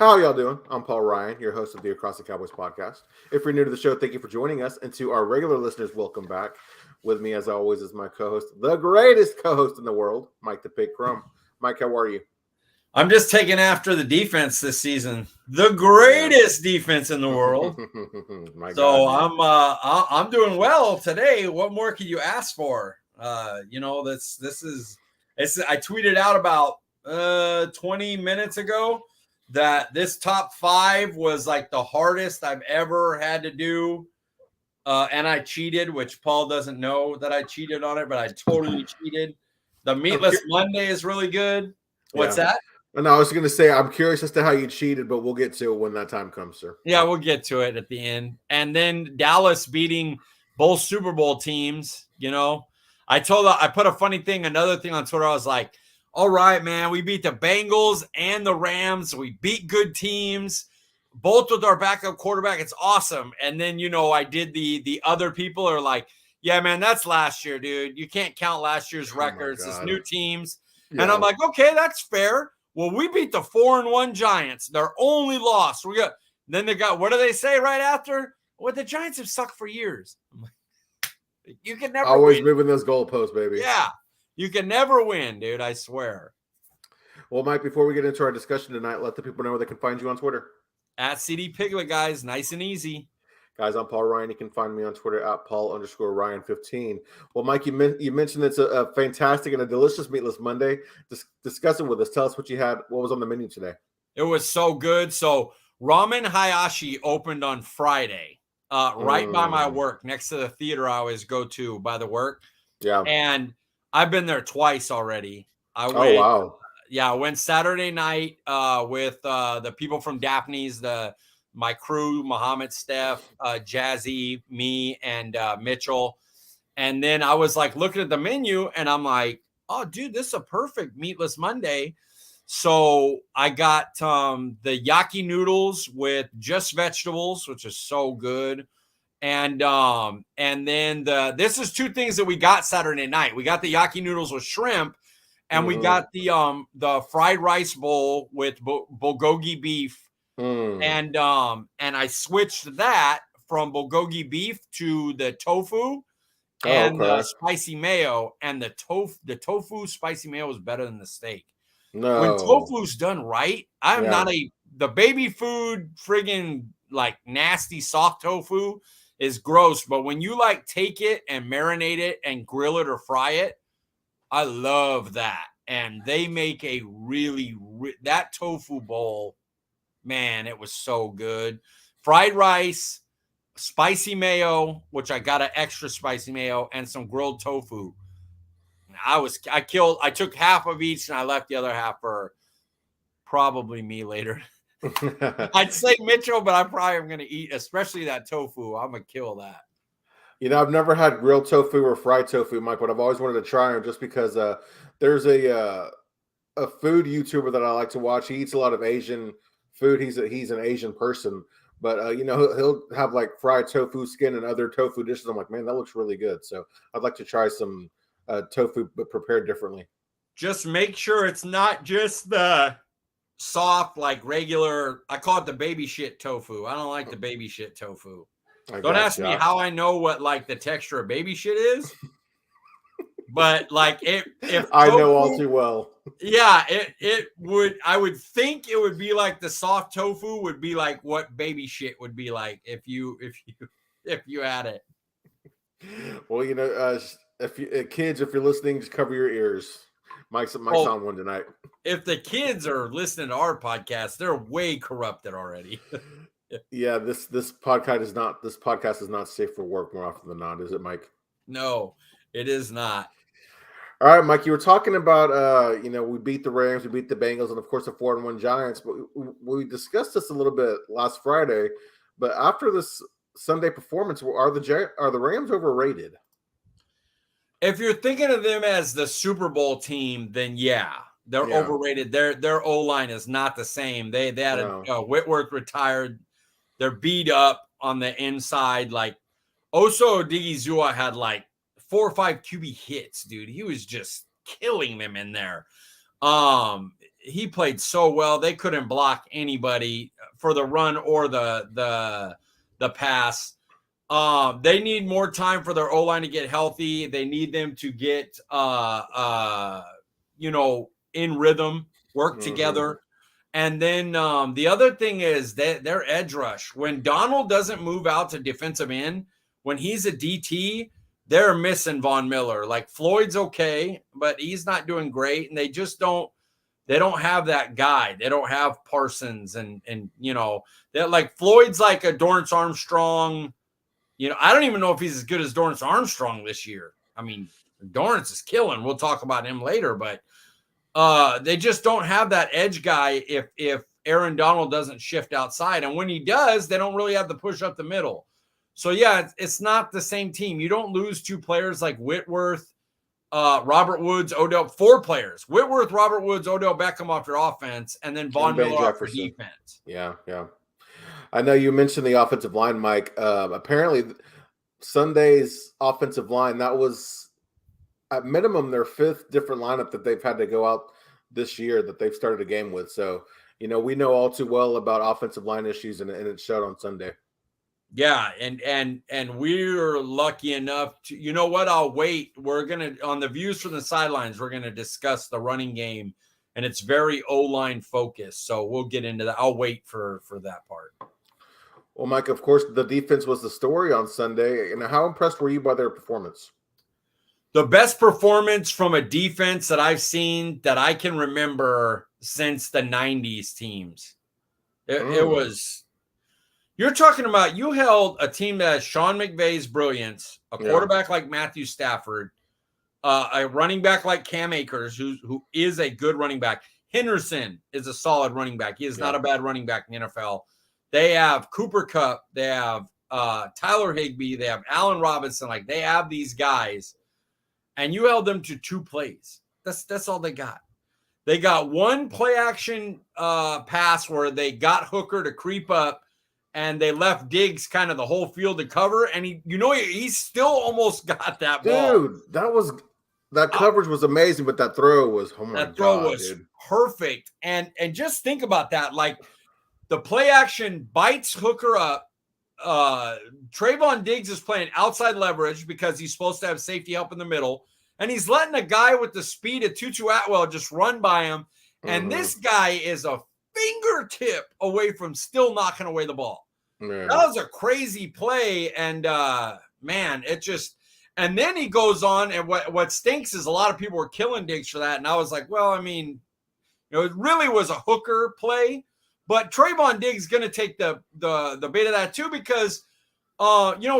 How y'all doing? I'm Paul Ryan, your host of the Across the Cowboys podcast. If you're new to the show, thank you for joining us. And to our regular listeners, welcome back. With me, as always, is my co-host, the greatest co-host in the world, Mike The Pig Crum. Mike, how are you? I'm just taking after the defense this season, the greatest defense in the world. So God, I'm doing well today. What more could you ask for? This is I tweeted out about 20 minutes ago that this top 5 was like the hardest I've ever had to do. And I cheated, which Paul doesn't know that I cheated on it, but I totally cheated. The Meatless Monday is really good. What's that? And I was going to say, I'm curious as to how you cheated, but we'll get to it when that time comes, sir. Yeah, we'll get to it at the end. And then Dallas beating both Super Bowl teams. I put a funny thing, another thing on Twitter. I was like, all right, man, we beat the Bengals and the Rams. We beat good teams, both with our backup quarterback. It's awesome. And then, I did the other people are like, yeah, man, that's last year, dude. You can't count last year's records. It's new teams. Yeah. And I'm like, okay, that's fair. Well, we beat the 4-1 Giants. Their only loss. Then they got, what do they say right after? Well, the Giants have sucked for years. I'm like, you can never always moving those goalposts, baby. Yeah, you can never win, dude. I swear. Well, Mike, before we get into our discussion tonight, let the people know where they can find you on Twitter. At CD Piglet, guys. Nice and easy. Guys, I'm Paul Ryan. You can find me on Twitter at Paul_Ryan15. Well, Mike, you mentioned it's a fantastic and a delicious Meatless Monday. Discuss it with us. Tell us what you had. What was on the menu today? It was so good. So Ramen Hayashi opened on Friday, right by my work, next to the theater I always go to by the work. Yeah. And I've been there twice already. Wow. Yeah, I went Saturday night with the people from Daphne's, my crew, Muhammad, Steph, Jazzy, me, and Mitchell. And then I was like looking at the menu and I'm like, oh, dude, this is a perfect Meatless Monday. So I got the yaki noodles with just vegetables, which is so good. And then this is 2 things that we got Saturday night. We got the yaki noodles with shrimp, and we got the fried rice bowl with bulgogi beef. And I switched that from bulgogi beef to the tofu and the spicy mayo. And the tofu spicy mayo is better than the steak. No. When tofu's done right, I'm not the baby food friggin' like nasty soft tofu is gross. But when you like take it and marinate it and grill it or fry it, I love that. And they make a that tofu bowl. Man, it was so good. Fried rice, spicy mayo, which I got an extra spicy mayo, and some grilled tofu. I took half of each and I left the other half for probably me later. I'd say Mitchell, but I probably am going to eat, especially that tofu. I'm going to kill that. I've never had grilled tofu or fried tofu, Mike, but I've always wanted to try them just because there's a food YouTuber that I like to watch. He eats a lot of Asian food. He's an Asian person, but he'll have like fried tofu skin and other tofu dishes. I'm like, man, that looks really good. So I'd like to try some tofu, but prepared differently. Just make sure it's not just the soft, like regular. I call it the baby shit tofu. I don't like the baby shit tofu. Don't ask me how I know what like the texture of baby shit is. But like if I know all too well. Yeah, it would. I would think it would be like the soft tofu would be like what baby shit would be like if you had it. Well, kids, if you're listening, just cover your ears. Mike's on one tonight. If the kids are listening to our podcast, they're way corrupted already. Yeah, this podcast is not safe for work more often than not, is it, Mike? No, it is not. All right, Mike, you were talking about, we beat the Rams, we beat the Bengals, and, of course, the 4-1 Giants. But we discussed this a little bit last Friday. But after this Sunday performance, are the Rams overrated? If you're thinking of them as the Super Bowl team, then yeah, they're overrated. Their O-line is not the same. They had Whitworth retired. They're beat up on the inside. Like Oso Odigizua had like 4 or 5 QB hits, dude. He was just killing them in there. he played so well. They couldn't block anybody for the run or the pass. They need more time for their O-line to get healthy. They need them to get in rhythm, work together. And then the other thing is that their edge rush. When Donald doesn't move out to defensive end, when he's a DT, they're missing Von Miller. Like Floyd's okay, but he's not doing great. And they just don't have that guy. They don't have Parsons and they're like Floyd's like a Dorrance Armstrong. I don't even know if he's as good as Dorrance Armstrong this year. I mean, Dorrance is killing. We'll talk about him later, but they just don't have that edge guy if Aaron Donald doesn't shift outside. And when he does, they don't really have the push up the middle. So, yeah, it's not the same team. You don't lose two players like Whitworth, Robert Woods, Odell, 4 players. Whitworth, Robert Woods, Odell Beckham off your offense, and then Von Miller off your defense. Yeah. I know you mentioned the offensive line, Mike. Apparently, Sunday's offensive line, that was at minimum their 5th different lineup that they've had to go out this year that they've started a game with. So, we know all too well about offensive line issues, and it showed on Sunday. Yeah, and we're lucky enough to, you know what, I'll wait. We're going to, on the views from the sidelines, we're going to discuss the running game, and it's very O-line focused. So we'll get into that. I'll wait for that part. Well, Mike, of course, the defense was the story on Sunday. And how impressed were you by their performance? The best performance from a defense that I've seen that I can remember since the 90s teams. It was... You're talking about, you held a team that has Sean McVay's brilliance, a quarterback like Matthew Stafford, a running back like Cam Akers, who is a good running back. Henderson is a solid running back. He is not a bad running back in the NFL. They have Cooper Kupp. They have Tyler Higbee. They have Allen Robinson. Like, they have these guys, and you held them to 2 plays. That's all they got. They got 1 play action pass where they got Hooker to creep up, and they left Diggs kind of the whole field to cover, and he still almost got that ball. Dude, that coverage was amazing, but that throw was, oh my God, that throw was perfect. And just think about that. Like, the play action bites Hooker up. Trayvon Diggs is playing outside leverage because he's supposed to have safety help in the middle, and he's letting a guy with the speed of Tutu Atwell just run by him, and this guy is a fingertip away from still knocking away the ball. Man. That was a crazy play, and man, it just, and then he goes on, and what stinks is a lot of people were killing Diggs for that, and I was like, well, I mean, it really was a Hooker play, but Trayvon Diggs is going to take the bait of that too, because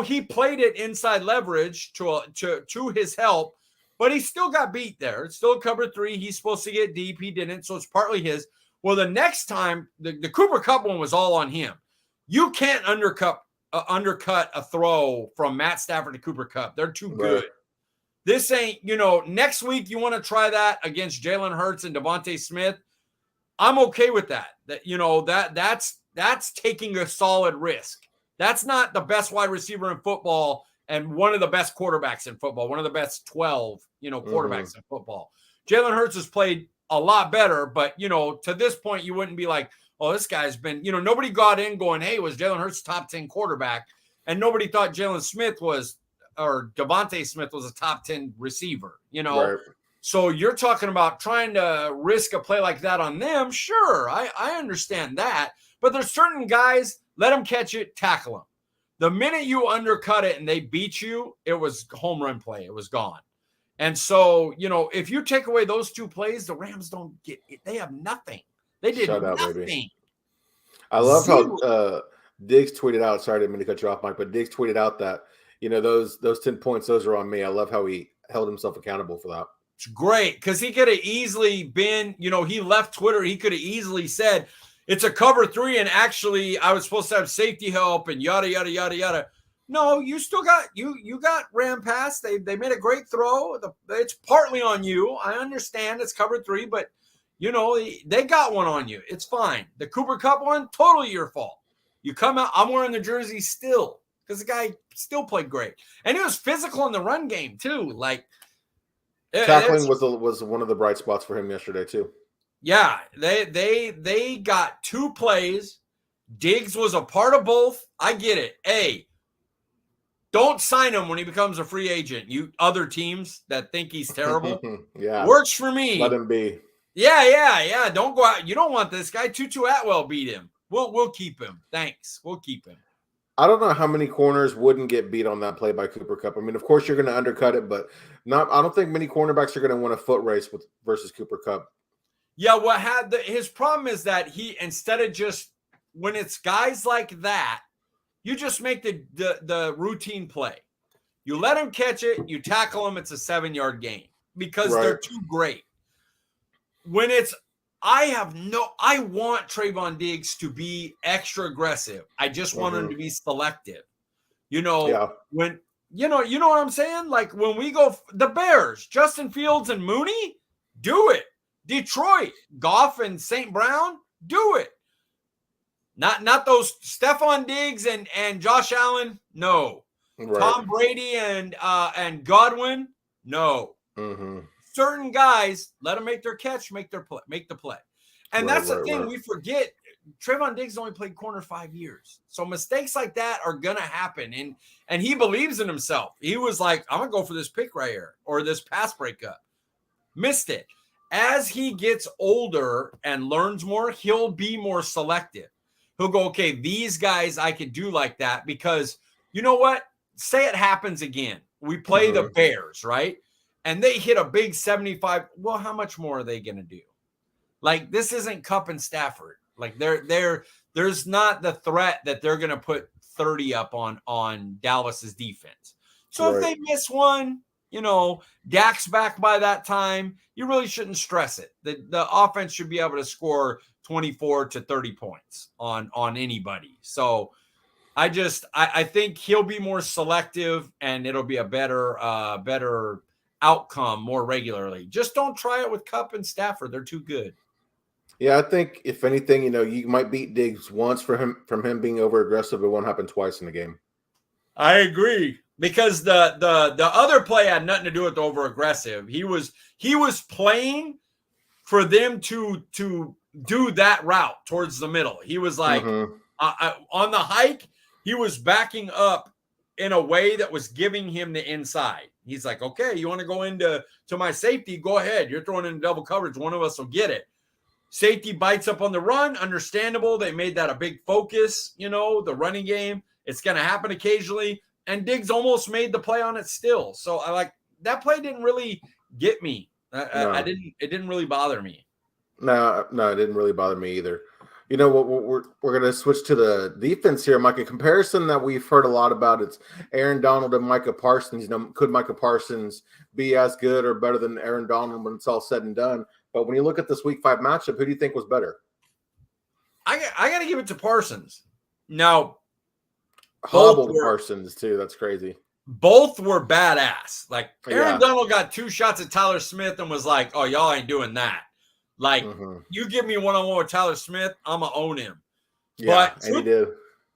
he played it inside leverage to his help, but he still got beat there. It's still cover 3. He's supposed to get deep. He didn't, so it's partly his. Well, the next time, the Cooper Kupp one was all on him. You can't undercut a throw from Matt Stafford to Cooper Kupp. They're too good. This ain't, next week you want to try that against Jalen Hurts and Devontae Smith. I'm okay with that. That's taking a solid risk. That's not the best wide receiver in football and one of the best quarterbacks in football, one of the best 12, quarterbacks in football. Jalen Hurts has played a lot better, but, to this point, you wouldn't be like, oh, this guy's been, nobody got in going, hey, was Jalen Hurts top 10 quarterback? And nobody thought Jalen Smith or Devontae Smith was a top 10 receiver, Right. So you're talking about trying to risk a play like that on them. Sure, I understand that. But there's certain guys, let them catch it, tackle them. The minute you undercut it and they beat you, it was home run play. It was gone. And so, if you take away those 2 plays, the Rams don't get it. They have nothing. They did nothing. Baby. I love how Diggs tweeted out. Sorry, I didn't mean to cut you off, Mike, but Diggs tweeted out that, those 10 points, those are on me. I love how he held himself accountable for that. It's great because he could have easily been, he left Twitter. He could have easily said, it's a cover 3, and actually I was supposed to have safety help and yada, yada, yada, yada. No, you still got you got ran past. They made a great throw. It's partly on you. I understand it's cover 3, but they got one on you. It's fine. The Cooper Kupp one, totally your fault. You come out. I'm wearing the jersey still because the guy still played great, and he was physical in the run game too. Like tackling was one of the bright spots for him yesterday too. Yeah, they got 2 plays. Diggs was a part of both. I get it. Hey, don't sign him when he becomes a free agent. You other teams that think he's terrible. Yeah, Works for let me. him be. Yeah. Don't go out. You don't want this guy. Tutu Atwell beat him. We'll keep him. Thanks. We'll keep him. I don't know how many corners wouldn't get beat on that play by Cooper Kupp. I mean, of course you're going to undercut it, but not. I don't think many cornerbacks are going to win a foot race with versus Cooper Kupp. Yeah, what had his problem is that he, instead of just when it's guys like that, you just make the routine play. You let him catch it, you tackle him, it's a 7-yard gain because Right. they're too great. When it's I want Trayvon Diggs to be extra aggressive. I just want him to be selective. Yeah. When you know what I'm saying? Like when we go the Bears, Justin Fields and Mooney, do it. Detroit, Goff and St. Brown, do it. Not those Stephon Diggs and Josh Allen, no. Right. Tom Brady and Godwin, no. Certain guys, let them make their catch, make the play. And that's the thing we forget. Trayvon Diggs only played corner 5 years. So mistakes like that are going to happen. And he believes in himself. He was like, I'm going to go for this pick right here or this pass breakup. Missed it. As he gets older and learns more, he'll be more selective. He'll go, okay, these guys I could do like that because you know what? Say it happens again. We play the Bears, right? And they hit a big 75. Well, how much more are they going to do? Like this isn't Kupp and Stafford. Like there's not the threat that they're going to put 30 up on Dallas's defense. So if they miss one, Dak's back by that time, you really shouldn't stress it. The offense should be able to score 24 to 30 points on anybody. So I think he'll be more selective and it'll be a better outcome more regularly. Just don't try it with Kupp and Stafford. They're too good. Yeah, I think if anything, you might beat Diggs once from him being over aggressive. It won't happen twice in the game. I agree. Because the other play had nothing to do with over aggressive. He was playing for them to do that route towards the middle. He was like on the hike, he was backing up in a way that was giving him the inside. He's like, okay, you want to go into my safety? Go ahead. You're throwing in double coverage. One of us will get it. Safety bites up on the run. Understandable. They made that a big focus, the running game. It's going to happen occasionally. And Diggs almost made the play on it still. So I like that play didn't really get me. It didn't really bother me. No, it didn't really bother me either. You know what? We're going to switch to the defense here, Mike. A comparison that we've heard a lot about, it's Aaron Donald and Micah Parsons. Could Micah Parsons be as good or better than Aaron Donald when it's all said and done? But when you look at this Week 5 matchup, who do you think was better? I got to give it to Parsons. Now, Hobbled Parsons too. That's crazy. Both were badass. Like Aaron Donald got 2 shots at Tyler Smith and was like, "Oh, y'all ain't doing that." Like you give me one-on-one with Tyler Smith, I'm gonna own him. Yeah, and he did.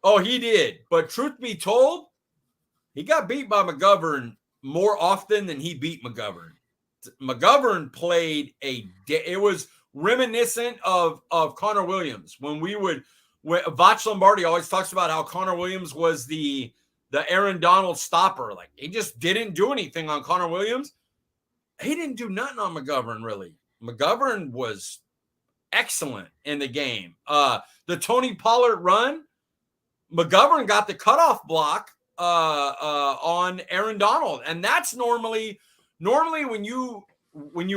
Oh, he did. But truth be told, he got beat by McGovern more often than he beat McGovern. McGovern played it was reminiscent of Connor Williams. When Vach Lombardi always talks about how Connor Williams was the Aaron Donald stopper. Like he just didn't do anything on Connor Williams. He didn't do nothing on McGovern, really. McGovern was excellent in the game. The Tony Pollard run, McGovern got the cutoff block on Aaron Donald. And that's normally when you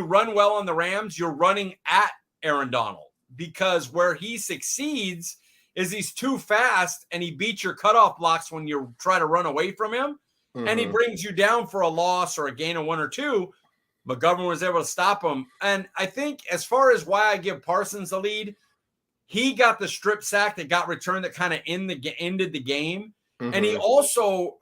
run well on the Rams, you're running at Aaron Donald, because where he succeeds is he's too fast and he beats your cutoff blocks when you try to run away from him, and he brings you down for a loss or a gain of 1 or 2. McGovern was able to stop him. And I think as far as why I give Parsons the lead, he got the strip sack that got returned that kind of ended the game. And he also,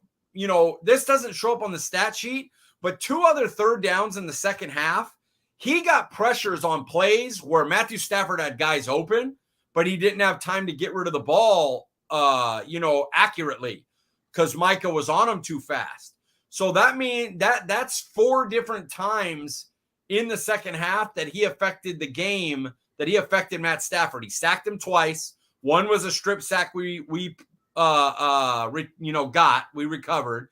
this doesn't show up on the stat sheet, but 2 other third downs in the second half, he got pressures on plays where Matthew Stafford had guys open, but he didn't have time to get rid of the ball, accurately because Micah was on him too fast. So that means that's 4 different times in the second half that he affected the game that he affected Matt Stafford. He sacked him twice. One was a strip sack we recovered,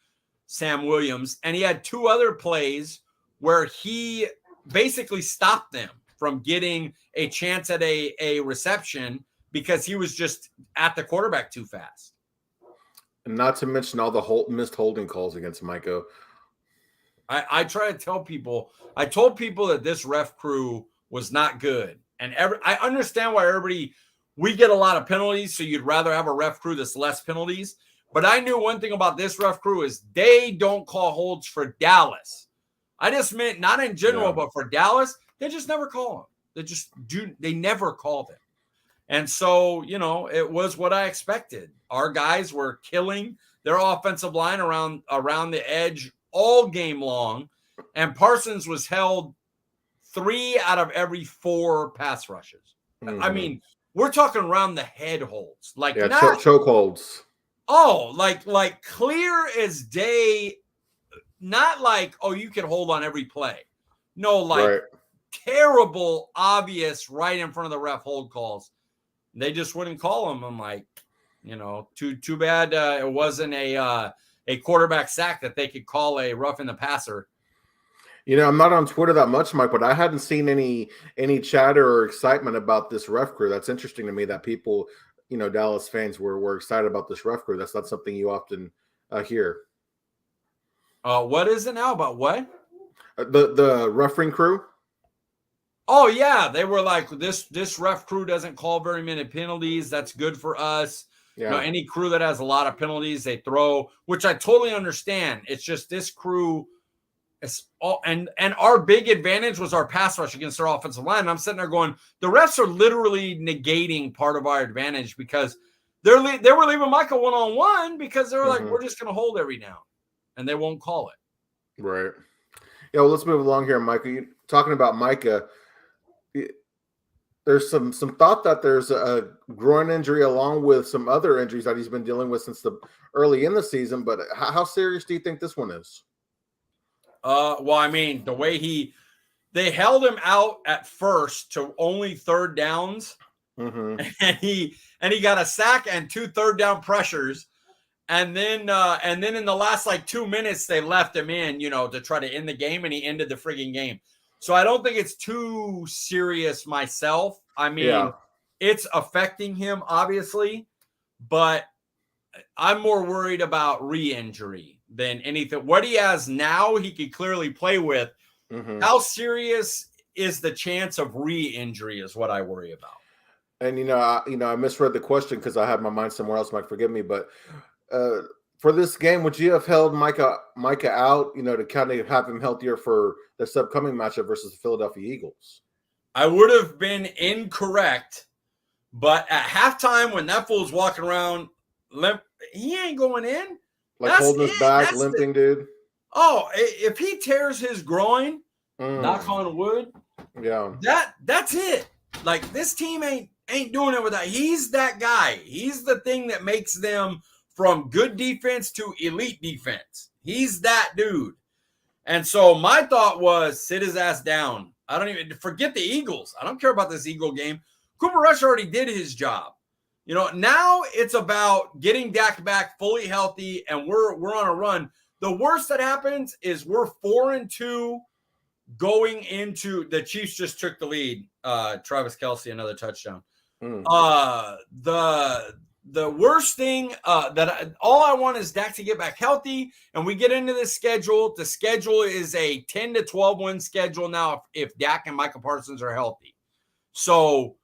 Sam Williams, and he had 2 other plays where he basically stopped them from getting a chance at a reception because he was just at the quarterback too fast. And not to mention all the missed holding calls against Micah. I try to tell people, I told people that this ref crew was not good. And I understand why we get a lot of penalties, so you'd rather have a ref crew that's less penalties. But I knew one thing about this ref crew is they don't call holds for Dallas. I just meant not in general, but for Dallas, they just never call them. They never call them. And so, it was what I expected. Our guys were killing their offensive line around the edge all game long, and Parsons was held 3 out of every 4 pass rushes. Mm-hmm. I mean, we're talking around the head holds, like choke holds. Oh, like clear as day. Not like, oh, you can hold on every play. No, like terrible, obvious, right in front of the ref hold calls. They just wouldn't call them. I'm like, too bad it wasn't a quarterback sack that they could call a roughing the passer. I'm not on Twitter that much, Mike, but I hadn't seen any chatter or excitement about this ref crew. That's interesting to me that people, Dallas fans were excited about this ref crew. That's not something you often hear. What is it now? About what? The refereeing crew. Oh yeah, they were like, this ref crew doesn't call very many penalties. That's good for us. Yeah. Any crew that has a lot of penalties, they throw, which I totally understand. It's just this crew. And our big advantage was our pass rush against their offensive line. And I'm sitting there going, the refs are literally negating part of our advantage because they were leaving Micah one-on-one because they were like, we're just going to hold every down, and they won't call it. Right. Yeah. Well, let's move along here, Micah. You're talking about Micah. There's some thought that there's a groin injury along with some other injuries that he's been dealing with since the early in the season. But how serious do you think this one is? Well, I mean, the way they held him out at first to only 3rd downs, and he got a sack and 2 3rd down pressures, and then in the last 2 minutes they left him in, to try to end the game, and he ended the frigging game. So I don't think it's too serious myself. I mean, It's affecting him obviously, but I'm more worried about re-injury than anything. What he has now, he could clearly play with. How serious is the chance of re-injury is what I worry about. And, I misread the question because I had my mind somewhere else. Mike, forgive me. But for this game, would you have held Micah out, to kind of have him healthier for this upcoming matchup versus the Philadelphia Eagles? I would have been incorrect. But at halftime, when that fool's walking around limp, he ain't going in. Like holding his back, limping, dude. Oh, if he tears his groin, knock on wood, that's it. Like, this team ain't doing it with that. He's that guy. He's the thing that makes them from good defense to elite defense. He's that dude. And so my thought was sit his ass down. I don't even forget the Eagles. I don't care about this Eagle game. Cooper Rush already did his job. Now it's about getting Dak back fully healthy, and we're on a run. The worst that happens is we're 4-2 going into the Chiefs just took the lead. Travis Kelce, another touchdown. The worst thing all I want is Dak to get back healthy, and we get into the schedule. The schedule is a 10-12 win schedule now if Dak and Micah Parsons are healthy. So,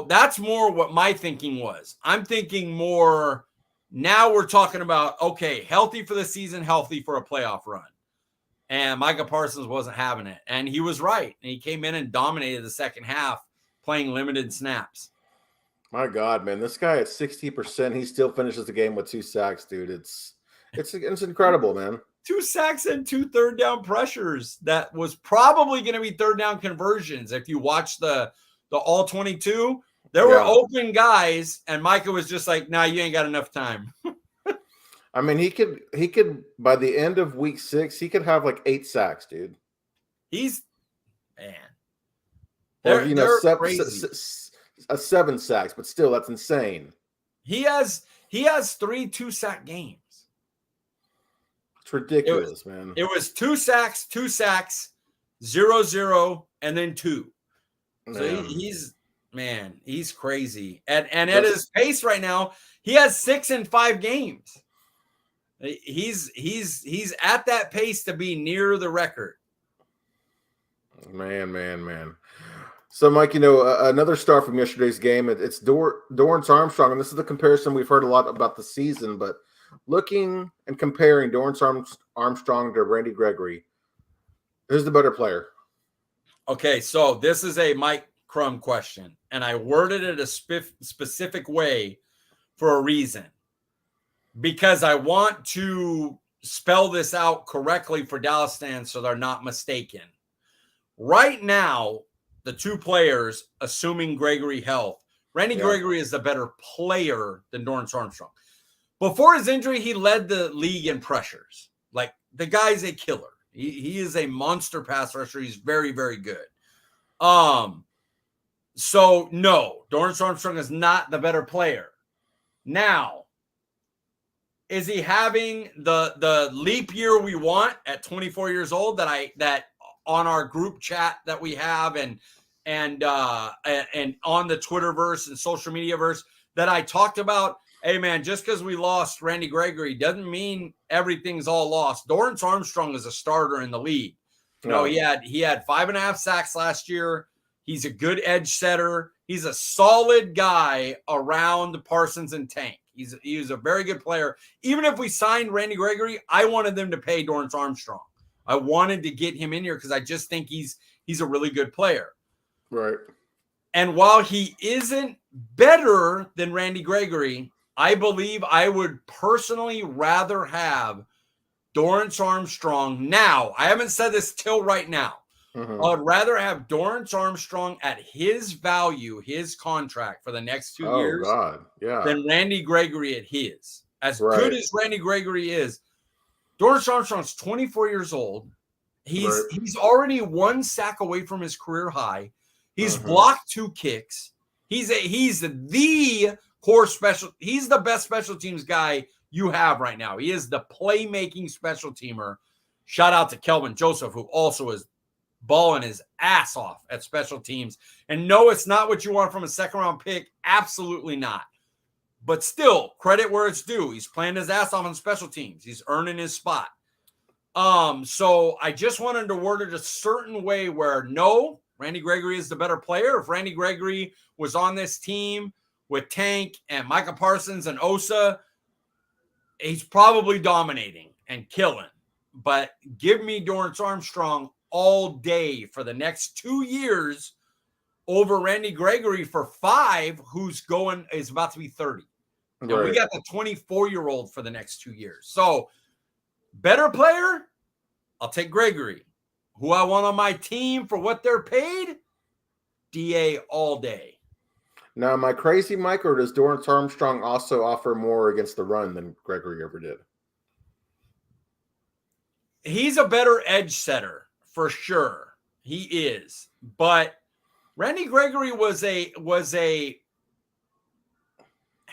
that's more what my thinking was. I'm thinking more now we're talking about, okay, healthy for the season, healthy for a playoff run. And Micah Parsons wasn't having it. And he was right. And he came in and dominated the second half playing limited snaps. My God, man, this guy at 60%, he still finishes the game with 2 sacks, dude. It's incredible, man. 2 sacks and 2 3rd down pressures. That was probably going to be 3rd down conversions. If you watch the all 22, there were open guys, and Micah was just like, nah, you ain't got enough time. I mean, he could by the end of week 6, he could have 8 sacks, dude. Man. or They're crazy. 7 sacks, but still, that's insane. He has 3 2-sack games. It's ridiculous, man. It was 2 sacks, 0-0, and then 2. So he's crazy. And at his pace right now, he has 6 in 5 games. He's at that pace to be near the record. Man. So, Mike, another star from yesterday's game, it's Dorrance Armstrong, and this is the comparison we've heard a lot about the season, but looking and comparing Dorrance Armstrong to Randy Gregory, who's the better player? Okay, so this is a Mike Crum question, and I worded it a specific way for a reason, because I want to spell this out correctly for Dallas fans so they're not mistaken. Right now, the 2 players, assuming Gregory health, Randy Gregory is the better player than Dorrance Armstrong. Before his injury, he led the league in pressures. Like, the guy's a killer. He is a monster pass rusher. He's very, very good. So no, Dorrance Armstrong is not the better player. Now, is he having the leap year we want at 24 years old that on our group chat that we have and on the Twitterverse and social media verse that I talked about? Hey man, just because we lost Randy Gregory doesn't mean everything's all lost. Dorrance Armstrong is a starter in the league. He had 5.5 sacks last year. He's a good edge setter. He's a solid guy around Parsons and Tank. He's a very good player. Even if we signed Randy Gregory, I wanted them to pay Dorrance Armstrong. I wanted to get him in here because I just think he's a really good player. Right. And while he isn't better than Randy Gregory, I believe I would personally rather have Dorrance Armstrong now. I haven't said this till right now. Mm-hmm. I would rather have Dorrance Armstrong at his value, his contract for the next 2 years than Randy Gregory at his. As good as Randy Gregory is, Dorrance Armstrong's 24 years old. He's already 1 sack away from his career high. He's blocked 2 kicks. He's the core he's the best special teams guy you have right now. He is the playmaking special teamer. Shout out to Kelvin Joseph, who also is balling his ass off at special teams. And no, it's not what you want from a 2nd-round pick. Absolutely not. But still, credit where it's due. He's playing his ass off on special teams. He's earning his spot. So I just wanted to word it a certain way where no, Randy Gregory is the better player. If Randy Gregory was on this team with Tank and Micah Parsons and Osa, he's probably dominating and killing. But give me Dorrance Armstrong all day for the next 2 years over Randy Gregory for 5, is about to be 30. And we got the 24-year-old for the next 2 years. So better player, I'll take Gregory. Who I want on my team for what they're paid, DA all day. Now, am I crazy, Mike, or does Dorrance Armstrong also offer more against the run than Gregory ever did? He's a better edge setter for sure. He is. But Randy Gregory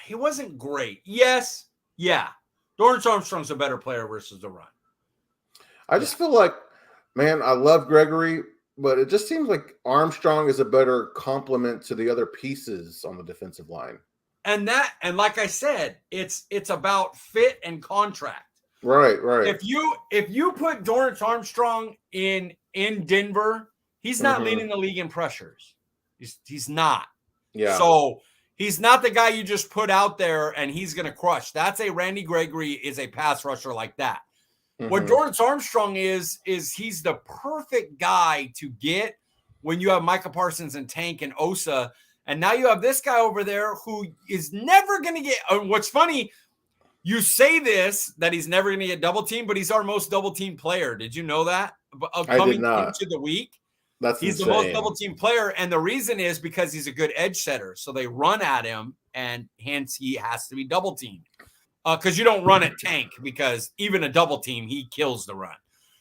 he wasn't great. Yes. Yeah. Dorrance Armstrong's a better player versus the run. I just feel like, man, I love Gregory, but it just seems like Armstrong is a better complement to the other pieces on the defensive line. And like I said, it's about fit and contract. Right. If you put Dorrance Armstrong in Denver, he's not leading the league in pressures. He's not. Yeah. So he's not the guy you just put out there and he's going to crush. That's a Randy Gregory is a pass rusher like that. What Dorrance Armstrong is he's the perfect guy to get when you have Micah Parsons and Tank and Osa. And now you have this guy over there who is never going to get – what's funny, you say this, that he's never going to get double teamed, but he's our most double team player. Did you know that? I did not. Into the week. He's the most double team player. And the reason is because he's a good edge setter. So they run at him, and hence he has to be double teamed. Because you don't run at Tank, because even a double team, he kills the run.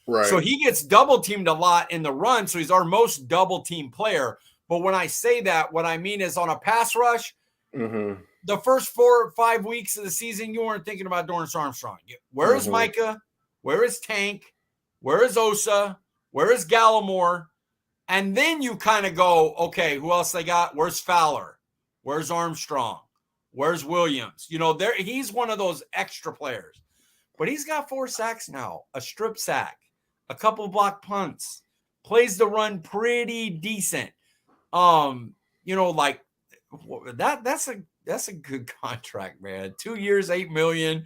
Right. So he gets double teamed a lot in the run. So he's our most double team player. But when I say that, what I mean is on a pass rush, Mm-hmm. the first 4 or 5 weeks of the season, you weren't thinking about Dorrance Armstrong. Where is Micah? Where is Tank? Where is Osa? Where is Gallimore? And then you kind of go, okay, who else they got? Where's Fowler? Where's Armstrong? Where's Williams? He's one of those extra players. But he's got 4 sacks now, a strip sack, a couple block punts, plays the run pretty decent. Like that's a good contract, man. 2 years, $8 million,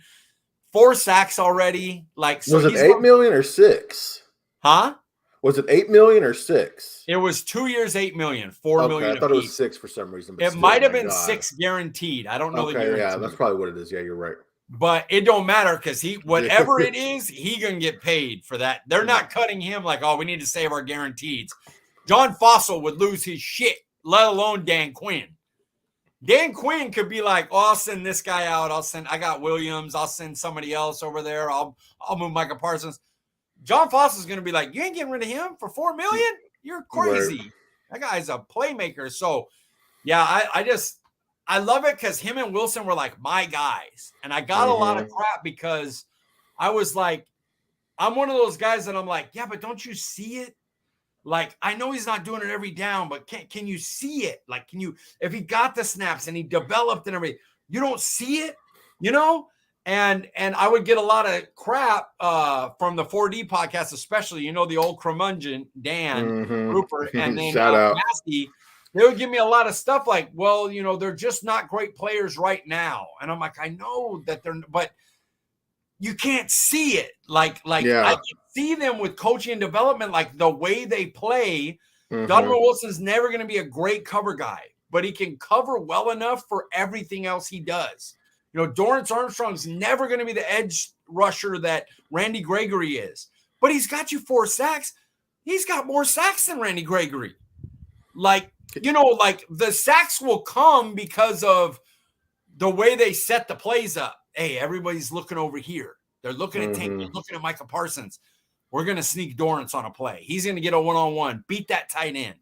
4 sacks already. Like, so was it 8 million or 6? Huh? Was it 8 million or 6? It was 2 years, $8 million, $4 million. I thought it was 6 for some reason. But it might have been 6 guaranteed. I don't know the guarantee. Yeah, that's probably what it is. Yeah, you're right. But it don't matter because whatever it is, he gonna get paid for that. They're not cutting him like, oh, we need to save our guarantees. John Fossil would lose his shit, let alone Dan Quinn. Dan Quinn could be like, oh, I'll send this guy out. I got Williams. I'll send somebody else over there. I'll move Micah Parsons. John Fossil's going to be like, you ain't getting rid of him for $4 million? You're crazy. Right. That guy's a playmaker. So, yeah, I love it because him and Wilson were like my guys. And I got a lot of crap because I was like, I'm one of those guys that I'm like, yeah, but don't you see it? Like, I know he's not doing it every down, but can you see it? Like, if he got the snaps and he developed and everything, you don't see it, And I would get a lot of crap from the 4D podcast, especially, the old curmudgeon, Dan Rupert, and then Massey. They would give me a lot of stuff like, well, they're just not great players right now. And I'm like, I know that but you can't see it. Like I can see them with coaching and development, like the way they play. Donovan Wilson's never going to be a great cover guy, but he can cover well enough for everything else he does. Dorrance Armstrong's never going to be the edge rusher that Randy Gregory is, but he's got you 4 sacks. He's got more sacks than Randy Gregory. Like the sacks will come because of the way they set the plays up. Hey, everybody's looking over here. They're looking at Tank. They're looking at Micah Parsons. We're going to sneak Dorrance on a play. He's going to get a one-on-one. Beat that tight end.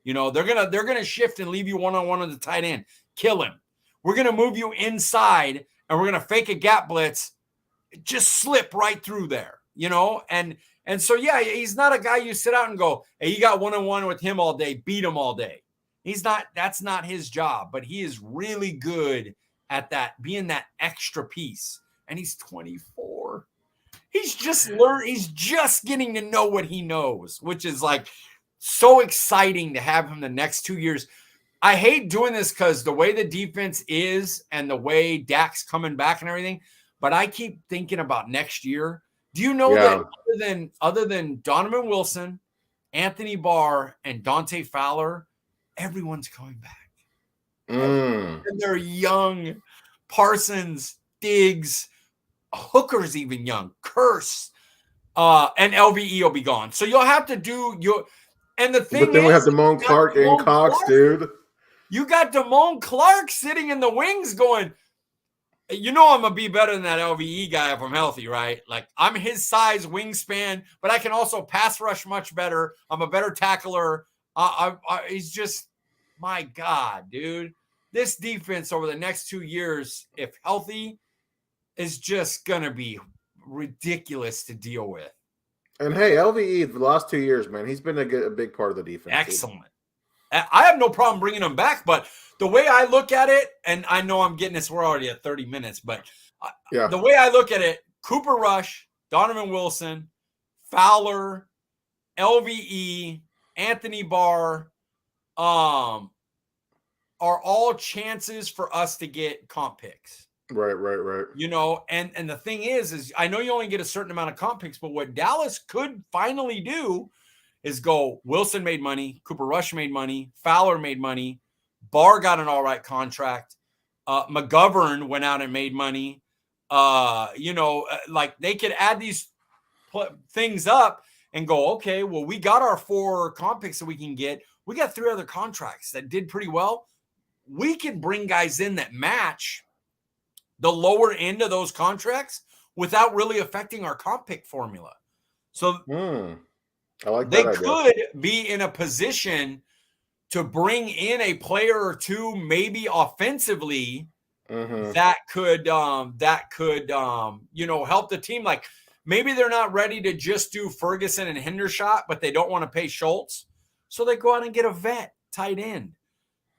They're going to shift and leave you one-on-one on the tight end. Kill him. We're going to move you inside, and we're going to fake a gap blitz. Just slip right through there, And so, yeah, he's not a guy you sit out and go, hey, you got one-on-one with him all day. Beat him all day. He's not. That's not his job. But he is really good at that, being that extra piece. And he's 24. He's just learned. He's just getting to know what he knows, which is like so exciting to have him the next 2 years. I hate doing this because the way the defense is and the way Dak's coming back and everything, but I keep thinking about next year. Do you know that other than Donovan Wilson, Anthony Barr, and Dante Fowler, everyone's coming back. And they're young. Parsons, Diggs, Hooker's even young. Curse. And LVE will be gone. So you'll have to do your – and the thing is – But then we have Damone Clark and Cox, dude. You got Damone Clark sitting in the wings going, I'm going to be better than that LVE guy if I'm healthy, right? Like, I'm his size, wingspan, but I can also pass rush much better. I'm a better tackler. He's just – my God, dude. This defense over the next 2 years, if healthy, is just going to be ridiculous to deal with. And, hey, LVE, the last 2 years, man, he's been a big part of the defense. Excellent. I have no problem bringing him back, but the way I look at it, and I know I'm getting this, we're already at 30 minutes, but the way I look at it, Cooper Rush, Donovan Wilson, Fowler, LVE, Anthony Barr, are all chances for us to get comp picks. Right. And the thing is I know you only get a certain amount of comp picks, but what Dallas could finally do is go, Wilson made money, Cooper Rush made money, Fowler made money, Barr got an all right contract, McGovern went out and made money. Like they could add these things up and go, okay, well, we got our 4 comp picks that we can get. We got 3 other contracts that did pretty well. We can bring guys in that match the lower end of those contracts without really affecting our comp pick formula. So I like they that idea. could be in a position to bring in a player or two, maybe offensively, Mm-hmm. that could help the team. Like maybe they're not ready to just do Ferguson and Hendershot, but they don't want to pay Schultz, so they go out and get a vet tight end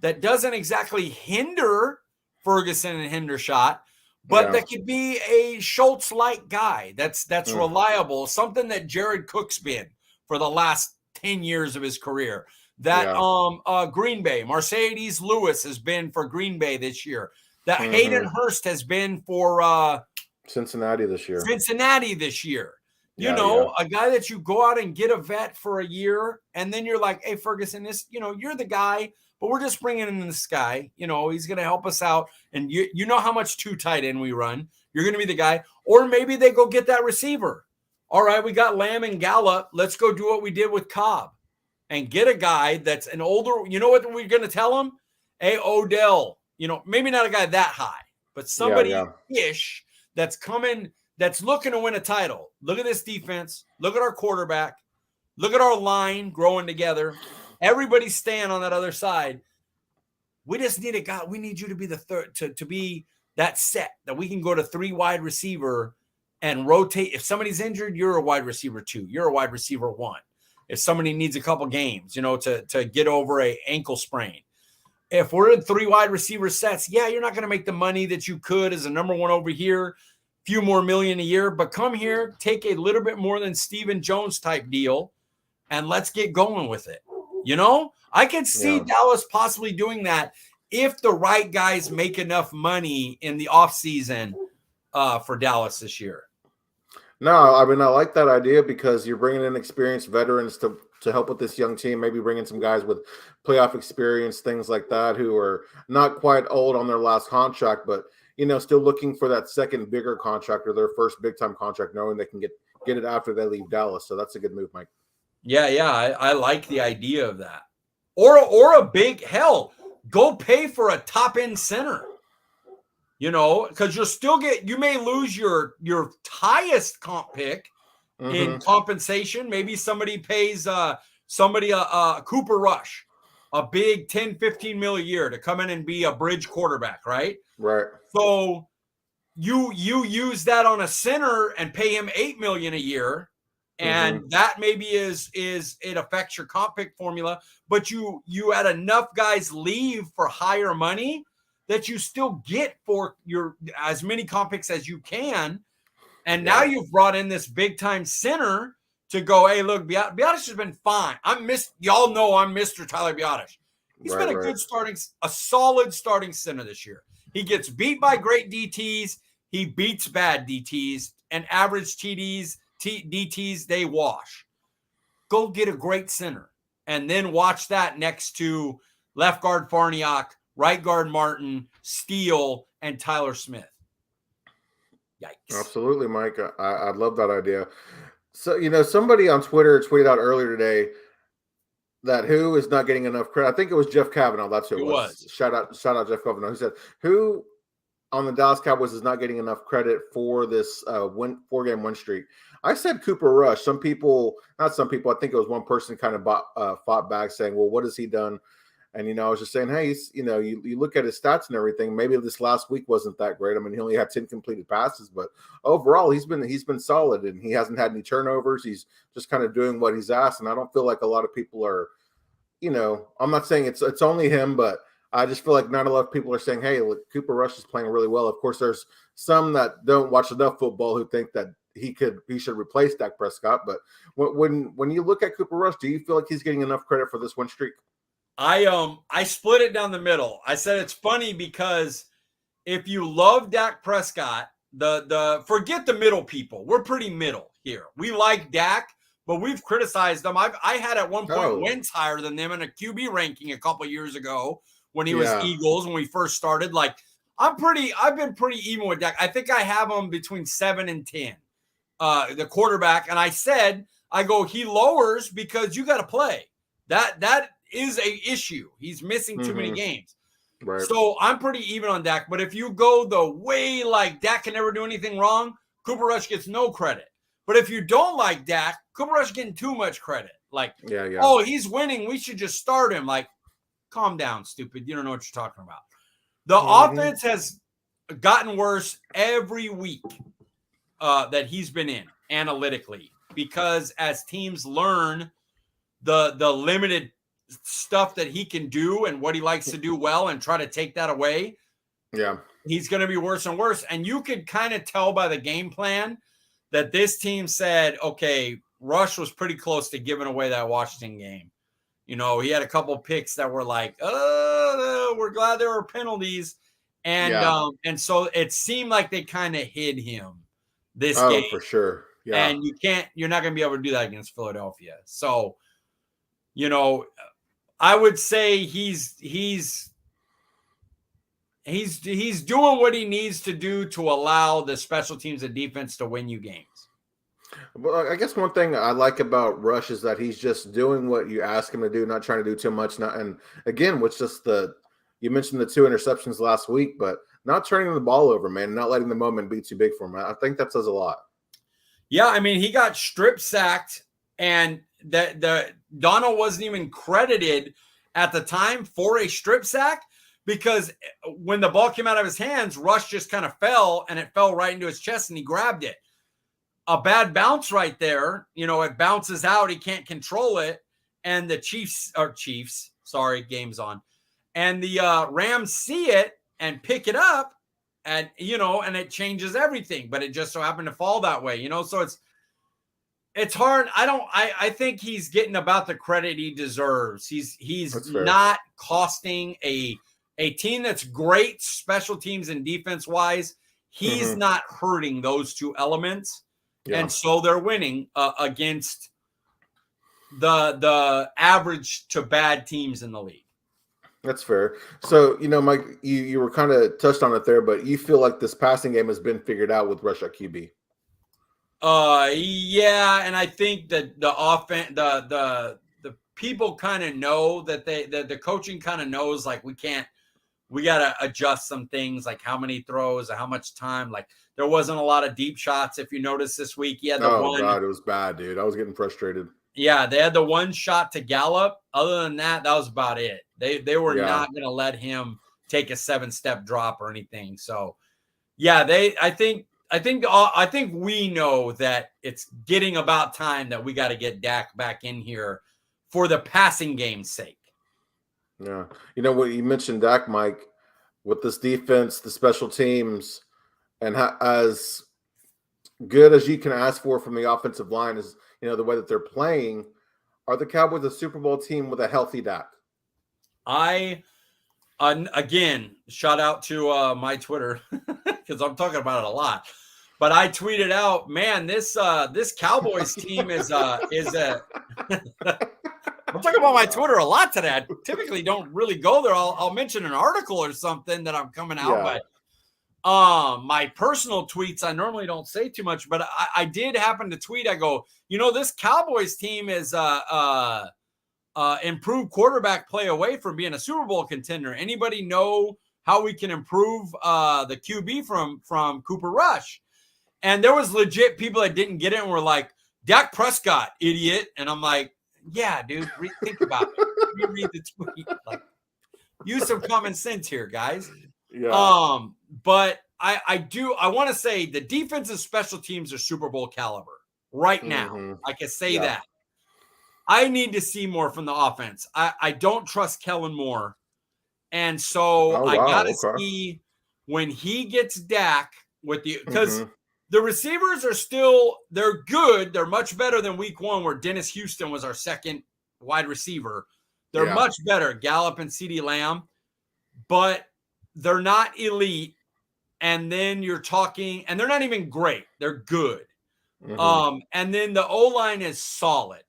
that doesn't exactly hinder Ferguson and Hendershot, but that could be a Schultz-like guy that's reliable, something that Jared Cook's been for the last 10 years of his career. That Green Bay, Mercedes Lewis has been for Green Bay this year. That Hayden Hurst has been for Cincinnati this year. A guy that you go out and get a vet for a year, and then you're like, hey, Ferguson, you're the guy, but we're just bringing in this guy. He's going to help us out. And you know how much two tight end we run. You're going to be the guy. Or maybe they go get that receiver. All right, we got Lamb and Gallup. Let's go do what we did with Cobb and get a guy that's an older. You know what we're going to tell him? Hey, Odell, maybe not a guy that high, but somebody-ish that's coming, that's looking to win a title. Look at this defense. Look at our quarterback. Look at our line growing together. Everybody's staying on that other side. We just need a guy. We need you to be the third, to be that set that we can go to 3 wide receiver and rotate. If somebody's injured, you're a wide receiver 2. You're a wide receiver 1. If somebody needs a couple games, to get over a ankle sprain. If we're in 3 wide receiver sets, you're not going to make the money that you could as a number 1 over here, few more million a year, but come here, take a little bit more than Stephen Jones type deal, and let's get going with it. I can see Dallas possibly doing that if the right guys make enough money in the offseason for Dallas this year. No, I mean, I like that idea because you're bringing in experienced veterans to help with this young team, maybe bringing some guys with playoff experience, things like that, who are not quite old on their last contract, but, still looking for that second bigger contract or their first big-time contract, knowing they can get it after they leave Dallas. So that's a good move, Mike. Yeah, I like the idea of that. Or a big, go pay for a top-end center. Because you may lose your highest comp pick in compensation. Maybe somebody pays Cooper Rush a big 10, 15 mil a year to come in and be a bridge quarterback, right? Right. So you use that on a center and pay him $8 million a year. And that maybe is it affects your comp pick formula, but you had enough guys leave for higher money that you still get for your as many comp picks as you can. And now you've brought in this big time center to go, hey, look, Biotish has been fine. Y'all know I'm Mr. Tyler Biotish. He's been a solid starting center this year. He gets beat by great DTs. He beats bad DTs and average DTs, they wash. Go get a great center and then watch that next to left guard Farniok, right guard Martin, Steele, and Tyler Smith. Yikes. Absolutely, Mike. I love that idea. So, somebody on Twitter tweeted out earlier today that who is not getting enough credit. I think it was Jeff Kavanaugh. That's who it was. Shout out Jeff Kavanaugh. He said, who on the Dallas Cowboys is not getting enough credit for this 4-game win streak? I said Cooper Rush. Not some people, I think it was one person kind of fought back saying, well, what has he done? And, I was just saying, hey, you look at his stats and everything. Maybe this last week wasn't that great. I mean, he only had 10 completed passes, but overall he's been solid and he hasn't had any turnovers. He's just kind of doing what he's asked. And I don't feel like a lot of people are, I'm not saying it's only him, but I just feel like not a lot of people are saying, hey, look, Cooper Rush is playing really well. Of course, there's some that don't watch enough football who think that he should replace Dak Prescott. But when you look at Cooper Rush, do you feel like he's getting enough credit for this win streak? I split it down the middle. I said it's funny because if you love Dak Prescott, the forget the middle people. We're pretty middle here. We like Dak, but we've criticized them. I had at one point Wentz higher than them in a QB ranking a couple years ago when he was Eagles when we first started. Like I've been pretty even with Dak. I think I have him between 7 and 10. The quarterback, and I go, he lowers because you got to play. That is a issue. He's missing too many games. Right. So I'm pretty even on Dak. But if you go the way like Dak can never do anything wrong, Cooper Rush gets no credit. But if you don't like Dak, Cooper Rush getting too much credit. Like, oh, he's winning. We should just start him. Like, calm down, stupid. You don't know what you're talking about. The offense has gotten worse every week that he's been in analytically, because as teams learn the limited stuff that he can do and what he likes to do well and try to take that away, he's going to be worse and worse. And you could kind of tell by the game plan that this team said, okay, Rush was pretty close to giving away that Washington game. You know, he had a couple picks that were like, oh, we're glad there were penalties. And so it seemed like they kind of hid him this game. For sure. Yeah. And you're not going to be able to do that against Philadelphia. So, you know, I would say he's doing what he needs to do to allow the special teams and defense to win you games. Well, I guess one thing I like about Rush is that he's just doing what you ask him to do, not trying to do too much. And again, which just you mentioned the 2 interceptions last week, but not turning the ball over, man, not letting the moment be too big for him. I think that says a lot. Yeah, I mean, he got strip sacked, and the Donald wasn't even credited at the time for a strip sack, because when the ball came out of his hands, Rush just kind of fell, and it fell right into his chest, and he grabbed it. A bad bounce right there. You know, it bounces out. He can't control it. And the Chiefs, game's on. And the Rams see it and pick it up, and, you know, and it changes everything. But it just so happened to fall that way, you know. So it's hard. I think he's getting about the credit he deserves. He's not costing a team that's great special teams and defense wise. He's not hurting those two elements. Yeah. And so they're winning against the average to bad teams in the league. That's fair. So, you know, Mike, you were kind of touched on it there, but you feel like this passing game has been figured out with Rush at QB. Yeah, and I think that the offense, the people kind of know that the coaching kind of knows, like, we got to adjust some things, like how many throws and how much time. Like, there wasn't a lot of deep shots. If you notice this week, he had the one. Oh, God, it was bad, dude. I was getting frustrated. Yeah, they had the one shot to Gallup. Other than that, that was about it. They were not going to let him take a 7-step drop or anything. So, yeah, I think we know that it's getting about time that we got to get Dak back in here for the passing game's sake. Yeah. You know what, you mentioned Dak, Mike, with this defense, the special teams, and as good as you can ask for from the offensive line is, you know, the way that they're playing. Are the Cowboys a Super Bowl team with a healthy Dak? Again, shout out to my Twitter, because I'm talking about it a lot. But I tweeted out, man, this Cowboys team is a I'm talking about my Twitter a lot today. I typically don't really go there. I'll mention an article or something that I'm coming out, but my personal tweets, I normally don't say too much, but I did happen to tweet. I go, you know, this Cowboys team is improved quarterback play away from being a Super Bowl contender. Anybody know how we can improve the QB from Cooper Rush? And there was legit people that didn't get it and were like, Dak Prescott, idiot. And I'm like, yeah, dude, think about it. Reread the tweet. Like, use some common sense here, guys. Yeah. But I want to say the defensive special teams are Super Bowl caliber right now. I can say that. I need to see more from the offense. I don't trust Kellen Moore. And so I got to see when he gets Dak with because the receivers are still, they're good. They're much better than week 1 where Dennis Houston was our second wide receiver. They're much better, Gallup and CeeDee Lamb, but they're not elite. And then you're talking, and they're not even great. They're good. And then the O-line is solid.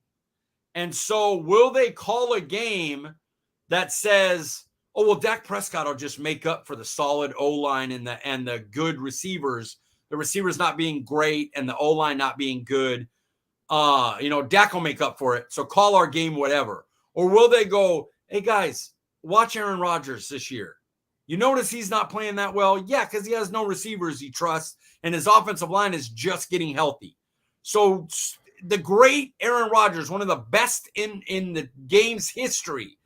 And so will they call a game that says, oh, well, Dak Prescott will just make up for the solid O-line and the good receivers, the receivers not being great and the O-line not being good. Dak will make up for it. So call our game, whatever. Or will they go, hey, guys, watch Aaron Rodgers this year. You notice he's not playing that well? Yeah, because he has no receivers he trusts, and his offensive line is just getting healthy. So the great Aaron Rodgers, one of the best in the game's history,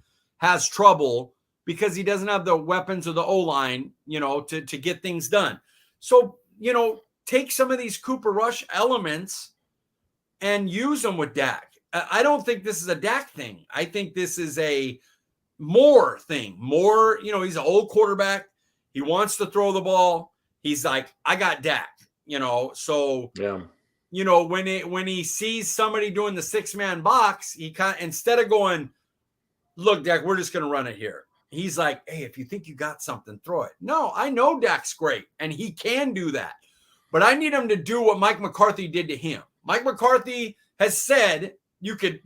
has trouble because he doesn't have the weapons of the O-line, to get things done. So, take some of these Cooper Rush elements and use them with Dak. I don't think this is a Dak thing. I think this is a Moore thing. Moore, he's an old quarterback. He wants to throw the ball. He's like, I got Dak, so yeah. When he sees somebody doing the 6-man box, he instead of going, look, Dak, we're just going to run it here. He's like, hey, if you think you got something, throw it. No, I know Dak's great, and he can do that. But I need him to do what Mike McCarthy did to him. Mike McCarthy has said you could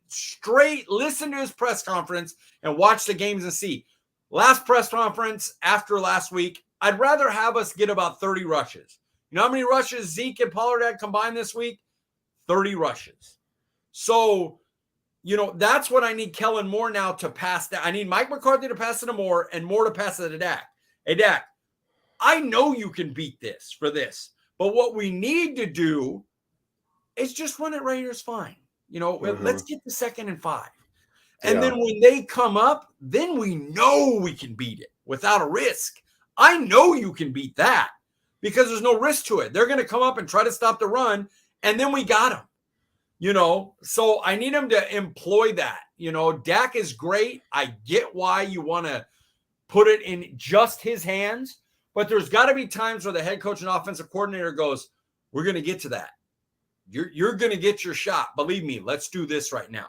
straight listen to his press conference and watch the games and see. Last press conference after last week, I'd rather have us get about 30 rushes. You know how many rushes Zeke and Pollard had combined this week? 30 rushes. So, that's what I need Kellen Moore now to pass that. I need Mike McCarthy to pass it to Moore and Moore to pass it to Dak. Hey, Dak, I know you can beat this for this, but what we need to do is just run it right here is fine. Let's get the 2nd and 5. And then when they come up, then we know we can beat it without a risk. I know you can beat that because there's no risk to it. They're going to come up and try to stop the run, and then we got them. So I need him to employ that. Dak is great. I get why you want to put it in just his hands, but there's got to be times where the head coach and offensive coordinator goes, we're going to get to that. You're going to get your shot. Believe me, let's do this right now.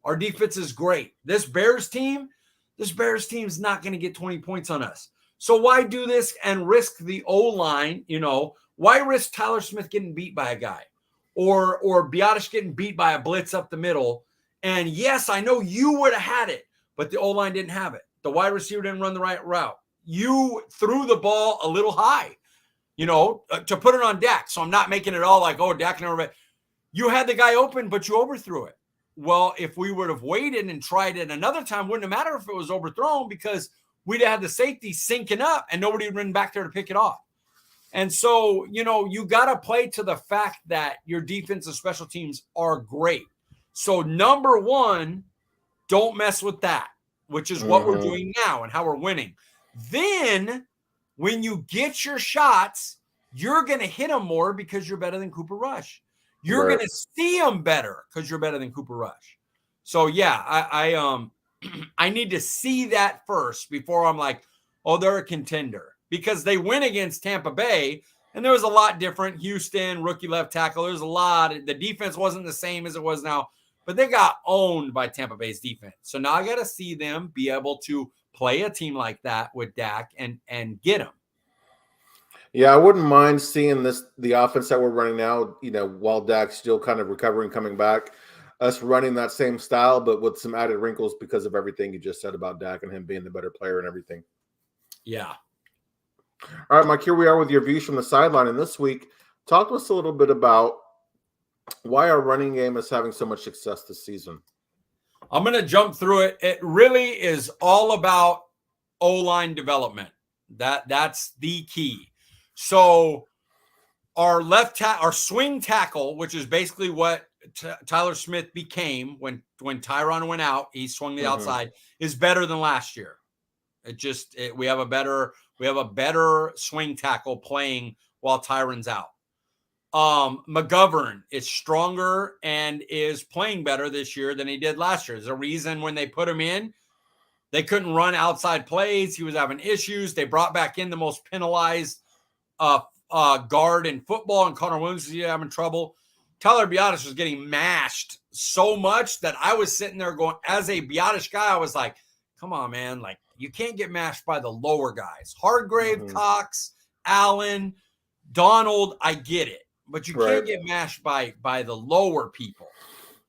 Our defense is great. This Bears team is not going to get 20 points on us. So why do this and risk the O-line? Why risk Tyler Smith getting beat by a guy or Biotish getting beat by a blitz up the middle? And yes, I know you would have had it, but the O-line didn't have it. The wide receiver didn't run the right route. You threw the ball a little high, to put it on Dak. So I'm not making it all like, oh, Dak never. You had the guy open, but you overthrew it. Well, if we would have waited and tried it another time, wouldn't have mattered if it was overthrown because we'd have had the safety sinking up and nobody would run back there to pick it off. And so, you got to play to the fact that your defense and special teams are great. So number one, don't mess with that, which is what we're doing now and how we're winning. Then when you get your shots, you're going to hit them more because you're better than Cooper Rush. You're going to see them better because you're better than Cooper Rush. So, yeah, I need to see that first before I'm like, oh, they're a contender. Because they win against Tampa Bay, and there was a lot different. Houston, rookie left tackle. There's a lot. The defense wasn't the same as it was now, but they got owned by Tampa Bay's defense. So now I got to see them be able to play a team like that with Dak and get them. Yeah, I wouldn't mind seeing the offense that we're running now, while Dak's still kind of recovering, coming back, us running that same style, but with some added wrinkles because of everything you just said about Dak and him being the better player and everything. Yeah. All right, Mike, here we are with your views from the sideline. And this week, talk to us a little bit about why our running game is having so much success this season. I'm going to jump through it. It really is all about O-line development. That's the key. So our our swing tackle, which is basically what Tyler Smith became when Tyron went out, he swung the outside, is better than last year. We have a better swing tackle playing while Tyron's out. McGovern is stronger and is playing better this year than he did last year. There's a reason when they put him in, they couldn't run outside plays. He was having issues. They brought back in the most penalized guard in football, and Connor Williams was having trouble. Tyler Biotish was getting mashed so much that I was sitting there going, as a Biotish guy, I was like, come on, man. Like, you can't get mashed by the lower guys. Hargrave, Cox, Allen, Donald, I get it. But you can't get mashed by the lower people.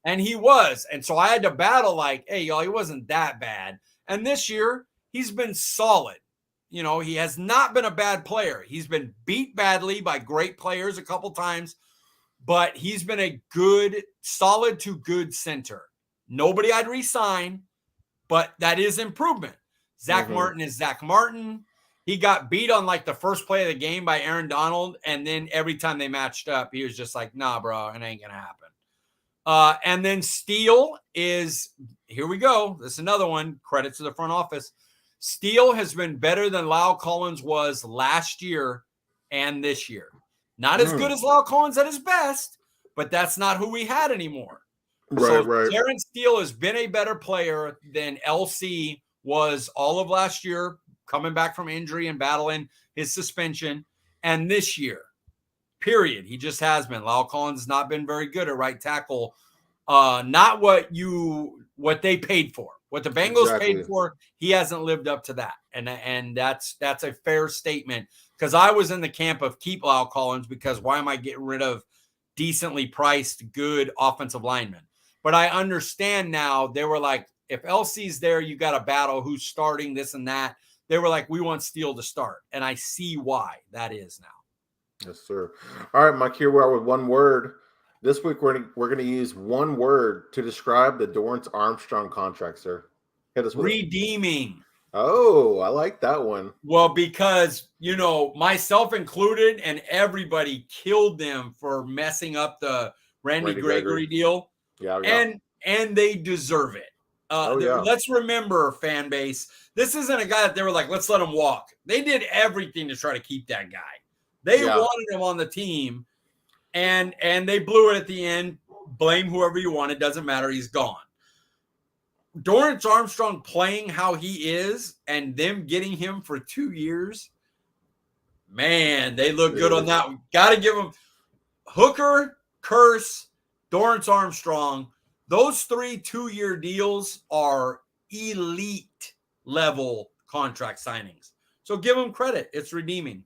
And he was. And so I had to battle like, hey, y'all, he wasn't that bad. And this year, he's been solid. He has not been a bad player. He's been beat badly by great players a couple times, but he's been a good, solid to good center. Nobody I'd re-sign, but that is improvement. Zach Martin is Zach Martin. He got beat on like the first play of the game by Aaron Donald, and then every time they matched up, he was just like, nah, bro, it ain't going to happen. And then Steele is, here we go. This is another one. Credit to the front office. Steele has been better than Lyle Collins was last year and this year. Not as good as Lyle Collins at his best, but that's not who we had anymore. Right, So right. Terrence Steele has been a better player than LC was all of last year, coming back from injury and battling his suspension. And this year, period, he just has been. Lyle Collins has not been very good at right tackle. Not what they paid for. What the Bengals paid for, he hasn't lived up to that. And that's a fair statement, because I was in the camp of keep Lyle Collins, because why am I getting rid of decently priced, good offensive linemen? But I understand now. They were like, if LC's there, you got to battle who's starting, this and that. They were like, we want Steele to start. And I see why that is now. Yes, sir. All right, Mike, here we are with one word. This week, we're gonna use one word to describe the Dorrance Armstrong contract, sir. Hit us with redeeming. It. Oh, I like that one. Well, because, myself included, and everybody killed them for messing up the Randy Gregory deal. Yeah. And they deserve it. Let's remember, fan base, this isn't a guy that they were like, let's let him walk. They did everything to try to keep that guy. They wanted him on the team. And they blew it at the end. Blame whoever you want. It doesn't matter. He's gone. Dorrance Armstrong playing how he is and them getting him for 2 years. Man, they look good on that one. Got to give them Hooker, Curse, Dorrance Armstrong. Those 3 2-year deals are elite level contract signings. So give them credit. It's redeeming.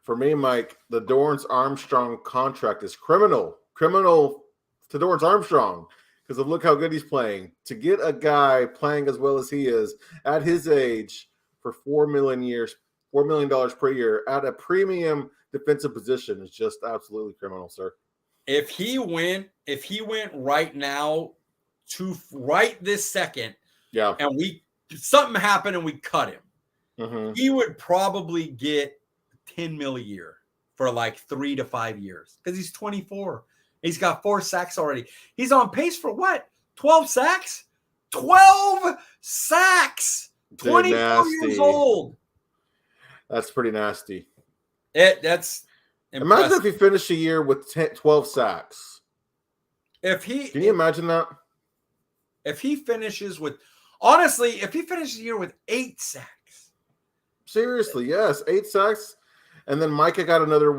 For me, Mike, the Dorrance Armstrong contract is criminal to Dorrance Armstrong, because of look how good he's playing. To get a guy playing as well as he is at his age for $4 million per year at a premium defensive position is just absolutely criminal, sir. If he went right now to right this second, and something happened and we cut him, he would probably get $10 million a year for like 3 to 5 years, because he's 24. He's got 4 sacks already. He's on pace for what? 12 sacks? 12 sacks! 24 years old. That's pretty nasty. That's impressive. Imagine if he finished a year with 12 sacks. Can you imagine that? If he finishes with, honestly, if he finishes a year with 8 sacks. Seriously, yes, 8 sacks. And then Micah got another,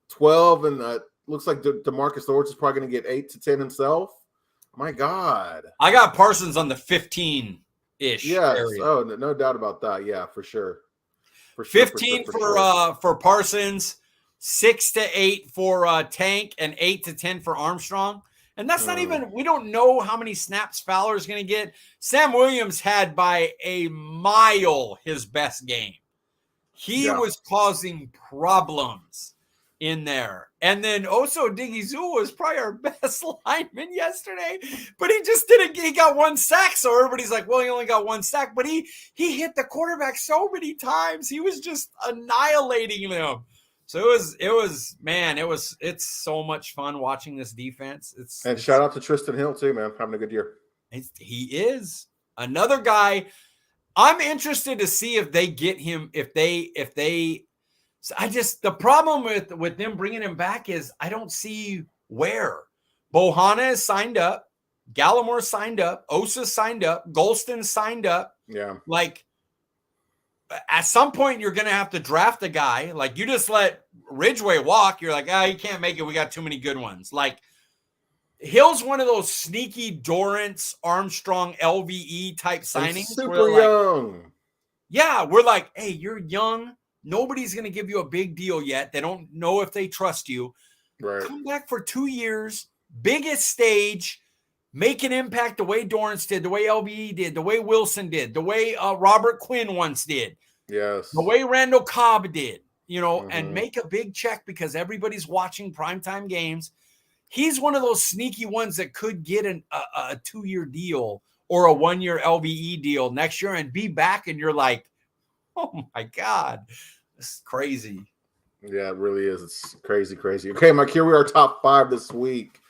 12, and looks like DeMarcus Lawrence is probably going to get 8 to 10 himself. My God. I got Parsons on the 15-ish area. Oh, no doubt about that. Yeah, for sure. 15 for Parsons, 6 to 8 for Tank, and 8 to 10 for Armstrong. And that's not even, we don't know how many snaps Fowler's going to get. Sam Williams had by a mile his best game. He was causing problems in there. And then Oso Odighizuwa was probably our best lineman yesterday, but he got 1 sack. So everybody's like, well, he only got 1 sack, but he hit the quarterback so many times. He was just annihilating them. So it's so much fun watching this defense. And shout out to Tristan Hill too, man. Having a good year. He is another guy. I'm interested to see if they get him, the problem with them bringing him back is I don't see where. Bohanna is signed up, Gallimore signed up, Osa signed up, Golston signed up. Yeah. Like, at some point you're going to have to draft a guy. Like, you just let Ridgeway walk. You're like, he can't make it. We got too many good ones. Like, Hill's one of those sneaky Dorrance Armstrong LVE type signings. Super young. Yeah, we're like, hey, you're young. Nobody's going to give you a big deal yet. They don't know if they trust you. Right. Come back for 2 years, biggest stage, make an impact the way Dorrance did, the way LVE did, the way Wilson did, the way Robert Quinn once did. Yes. The way Randall Cobb did, and make a big check because everybody's watching primetime games. He's one of those sneaky ones that could get a 2-year deal or a 1-year LVE deal next year and be back. And you're like, oh my God, this is crazy. Yeah, it really is. It's crazy, crazy. Okay, Mike, here we are, top 5 this week.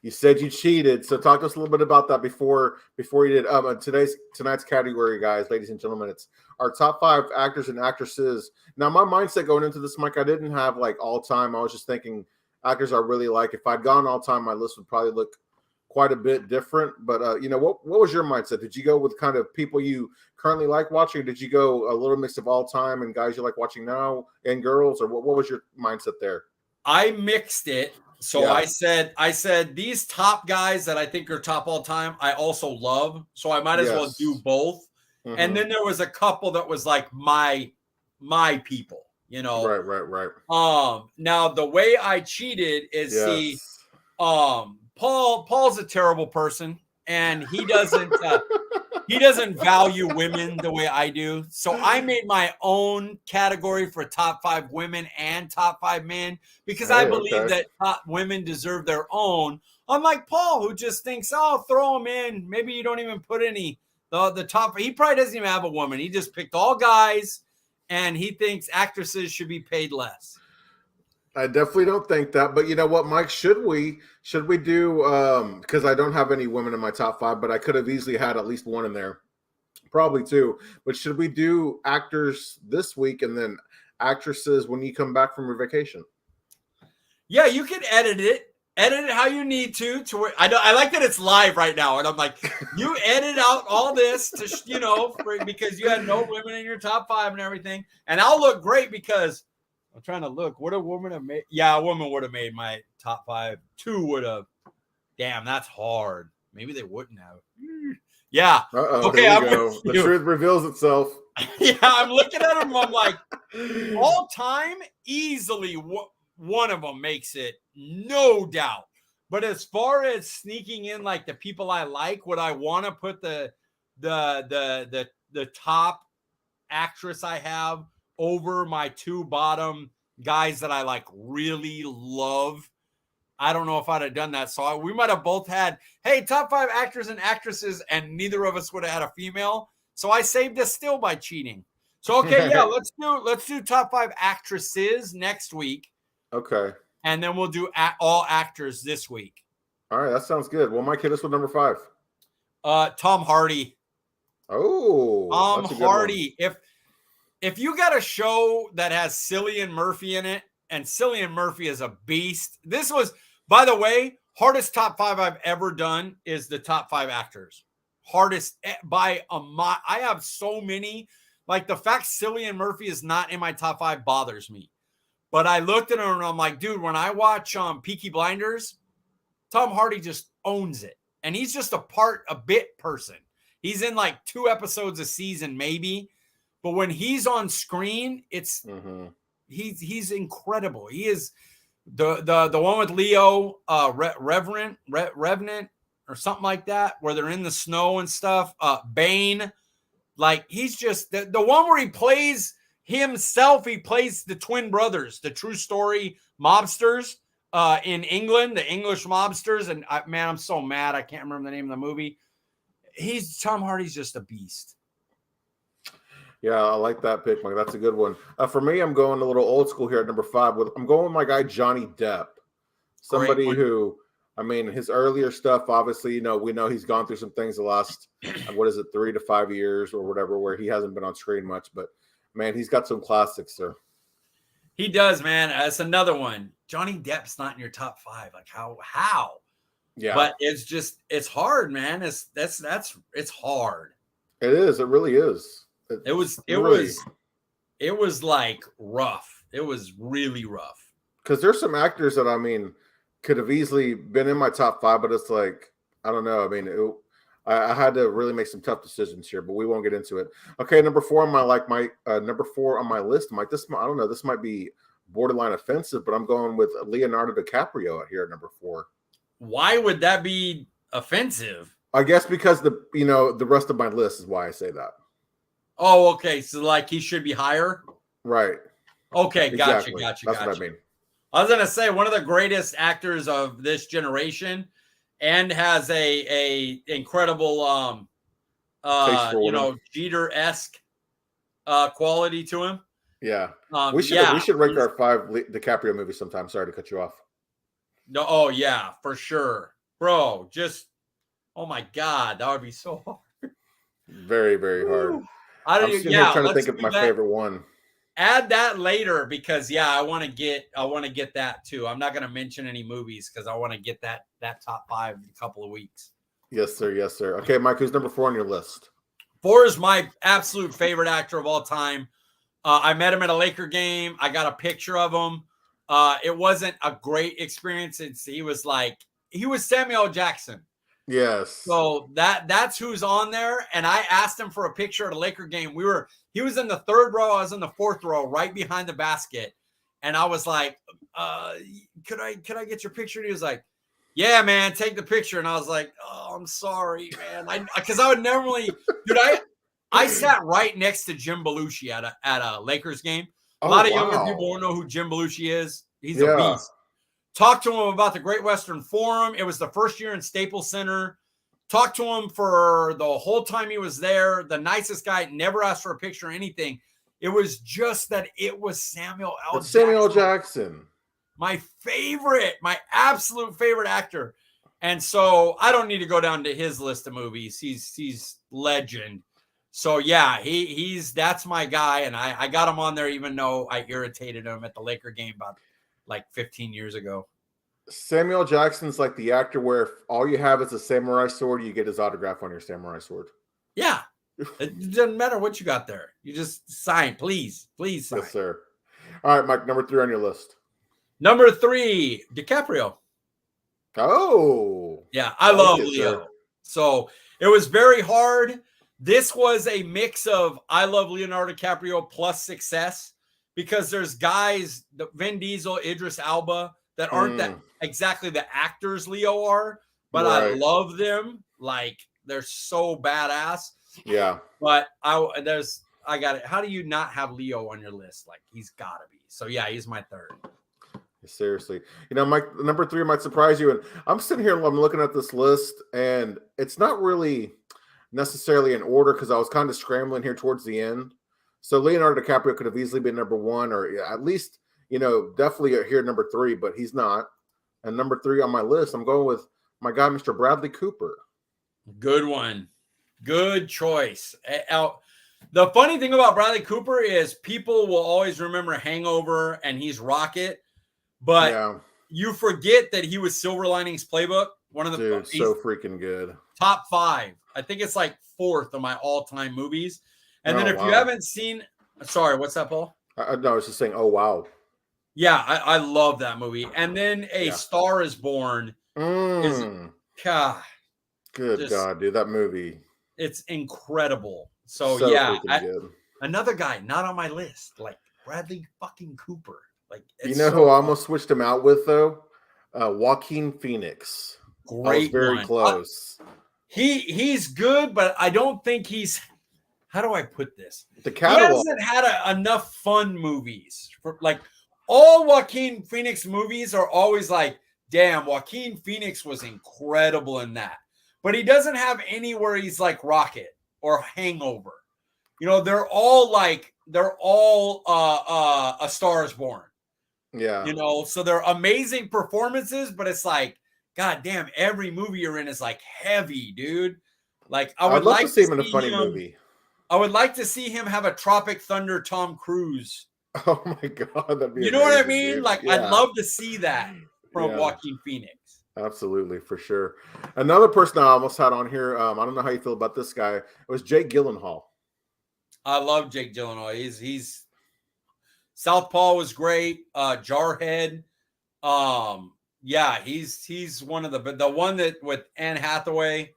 You said you cheated, so talk to us a little bit about that before you did. Tonight's category, guys, ladies and gentlemen, it's our top 5 actors and actresses. Now, my mindset going into this, Mike, I didn't have like all time. I was just thinking actors I really like. If I'd gone all time, my list would probably look quite a bit different. But what was your mindset? Did you go with kind of people you currently like watching? Or did you go a little mix of all time and guys you like watching now and girls, or what was your mindset there? I mixed it. So Yeah. I said these top guys that I think are top all time, I also love. So I might as well do both. Mm-hmm. And then there was a couple that was like my people, Right. Now the way I cheated is Paul's a terrible person, and he doesn't value women the way I do. So I made my own category for top 5 women and top 5 men because I believe that top women deserve their own. Unlike Paul, who just thinks, oh, throw them in. Maybe you don't even put any the top. He probably doesn't even have a woman. He just picked all guys, and he thinks actresses should be paid less. I definitely don't think that, but you know what, Mike? Should we do? Because I don't have any women in my top 5, but I could have easily had at least one in there, probably 2. But should we do actors this week and then actresses when you come back from your vacation? Yeah, you can edit it how you need to where I like that it's live right now, and I'm like, you edit out all this to because you had no women in your top 5 and everything, and I'll look great because. I'm trying to look. Would a woman have made? Yeah, a woman would have made my top 5. 2 would have. Damn, that's hard. Maybe they wouldn't have. Yeah. Okay, here we go. The truth reveals itself. Yeah, I'm looking at them. I'm like, all time, easily one of them makes it, no doubt. But as far as sneaking in like the people I like, would I want to put the top actress I have over my 2 bottom guys that I like really love? I don't know if I'd have done that. So we might have both had, hey, top 5 actors and actresses, and neither of us would have had a female. So I saved us still by cheating. So okay, yeah, let's do top 5 actresses next week. Okay. And then we'll do all actors this week. All right, that sounds good. Well, Mike, hit us with number 5. Tom Hardy. Oh, Tom Hardy. If you got a show that has Cillian Murphy in it, and Cillian Murphy is a beast. This was, by the way, hardest top 5 I've ever done is the top 5 actors. Hardest by a mile. I have so many. Like the fact Cillian Murphy is not in my top 5 bothers me. But I looked at him and I'm like, dude, when I watch Peaky Blinders, Tom Hardy just owns it. And he's just a bit person. He's in like 2 episodes a season, maybe. But when he's on screen, it's he's incredible. He is the one with Leo, Revenant or something like that, where they're in the snow and stuff. Bane, like he's just the one where he plays himself. He plays the twin brothers, the true story mobsters in England, the English mobsters. And man, I'm so mad I can't remember the name of the movie. Tom Hardy's just a beast. Yeah, I like that pick, Mike. That's a good one. For me, I'm going a little old school here at number 5. I'm going with my guy Johnny Depp. Somebody who, I mean, his earlier stuff, obviously, we know he's gone through some things the last, 3 to 5 years or whatever, where he hasn't been on screen much. But, man, he's got some classics, sir. He does, man. That's another one. Johnny Depp's not in your top 5. Like, how? Yeah. But it's hard, man. It's hard. It is. It really is. It was like rough. It was really rough. Because there's some actors that, I mean, could have easily been in my top 5, but it's like, I don't know. I mean, I had to really make some tough decisions here, but we won't get into it. Okay, number 4 on my list, Mike. This might be borderline offensive, but I'm going with Leonardo DiCaprio out here at number 4. Why would that be offensive? I guess because the rest of my list is why I say that. Oh, okay. So like he should be higher? Right. Okay, exactly. Gotcha. That's what I mean. I was gonna say one of the greatest actors of this generation and has a incredible Jeter-esque quality to him. Yeah. We should rank our 5 DiCaprio movies sometime. Sorry to cut you off. No, oh yeah, for sure. bro, just oh my god, that would be so hard. Very, very hard. I I'm don't. sitting here Yeah, trying to let's think of do my that. favorite one. Add that later because I want to get that too. I'm not going to mention any movies because I want to get that top 5 in a couple of weeks. Yes, sir. Yes, sir. Okay, Mike, who's number 4 on your list? 4 is my absolute favorite actor of all time. I met him at a Laker game. I got a picture of him. It wasn't a great experience. He was Samuel Jackson. Yes. So that's who's on there. And I asked him for a picture at a Laker game. He was in the 3rd row. I was in the 4th row, right behind the basket. And I was like, could I get your picture? And he was like, yeah, man, take the picture. And I was like, oh, I'm sorry, man. Because I would normally, dude, I sat right next to Jim Belushi at a Lakers game. A lot of younger people won't know who Jim Belushi is. He's a beast. Talked to him about the Great Western Forum. It was the first year in Staples Center. Talked to him for the whole time he was there. The nicest guy, never asked for a picture or anything. It was just that it was Samuel L. Jackson. Samuel Jackson. My absolute favorite actor. And so I don't need to go down to his list of movies. He's legend. So yeah, that's my guy. And I got him on there even though I irritated him at the Laker game about like 15 years ago. Samuel Jackson's like the actor where if all you have is a samurai sword, you get his autograph on your samurai sword. Yeah. It doesn't matter what you got there. You just sign, please sign. Yes, sir. All right, Mike, number 3 on your list. Number 3, DiCaprio. Oh. Yeah, I love Leo. Sir. So it was very hard. This was a mix of I love Leonardo DiCaprio plus success. Because there's guys, Vin Diesel, Idris Elba, that aren't that exactly the actors Leo are, but right. I love them. Like they're so badass. Yeah. But I got it. How do you not have Leo on your list? Like he's got to be. So yeah, he's my 3rd. Seriously, Mike, number 3 might surprise you. And I'm sitting here, I'm looking at this list, and it's not really necessarily in order because I was kind of scrambling here towards the end. So Leonardo DiCaprio could have easily been number 1 or at least, definitely here number 3, but he's not. And number 3 on my list, I'm going with my guy, Mr. Bradley Cooper. Good one. Good choice. The funny thing about Bradley Cooper is people will always remember Hangover and he's Rocket, but you forget that he was Silver Linings Playbook. One of the so freaking good. Top 5. I think it's like 4th of my all-time movies. And then if you haven't seen, sorry, what's that, Paul? No, I was just saying, oh, wow. Yeah, I love that movie. And then A Star is Born is, God. Good God, dude, that movie. It's incredible. So another guy not on my list, like Bradley fucking Cooper. Like who I almost switched him out with, though? Joaquin Phoenix. Great, very close. He's good, but I don't think he's. How do I put this? The catalog. He hasn't had enough fun movies. Like all Joaquin Phoenix movies are always like, damn, Joaquin Phoenix was incredible in that. But he doesn't have any where he's like Rocket or Hangover. They're all A Star is Born. Yeah. So they're amazing performances, but it's like, God damn, every movie you're in is like heavy, dude. Like I would love like to see him in a funny movie. I would like to see him have a Tropic Thunder Tom Cruise. Oh my God. That'd be amazing, what I mean? Dude. Like I'd love to see that from Joaquin Phoenix. Absolutely, for sure. Another person I almost had on here, I don't know how you feel about this guy. It was Jake Gyllenhaal. I love Jake Gyllenhaal. He's Southpaw was great. Jarhead. He's one of the one that with Anne Hathaway.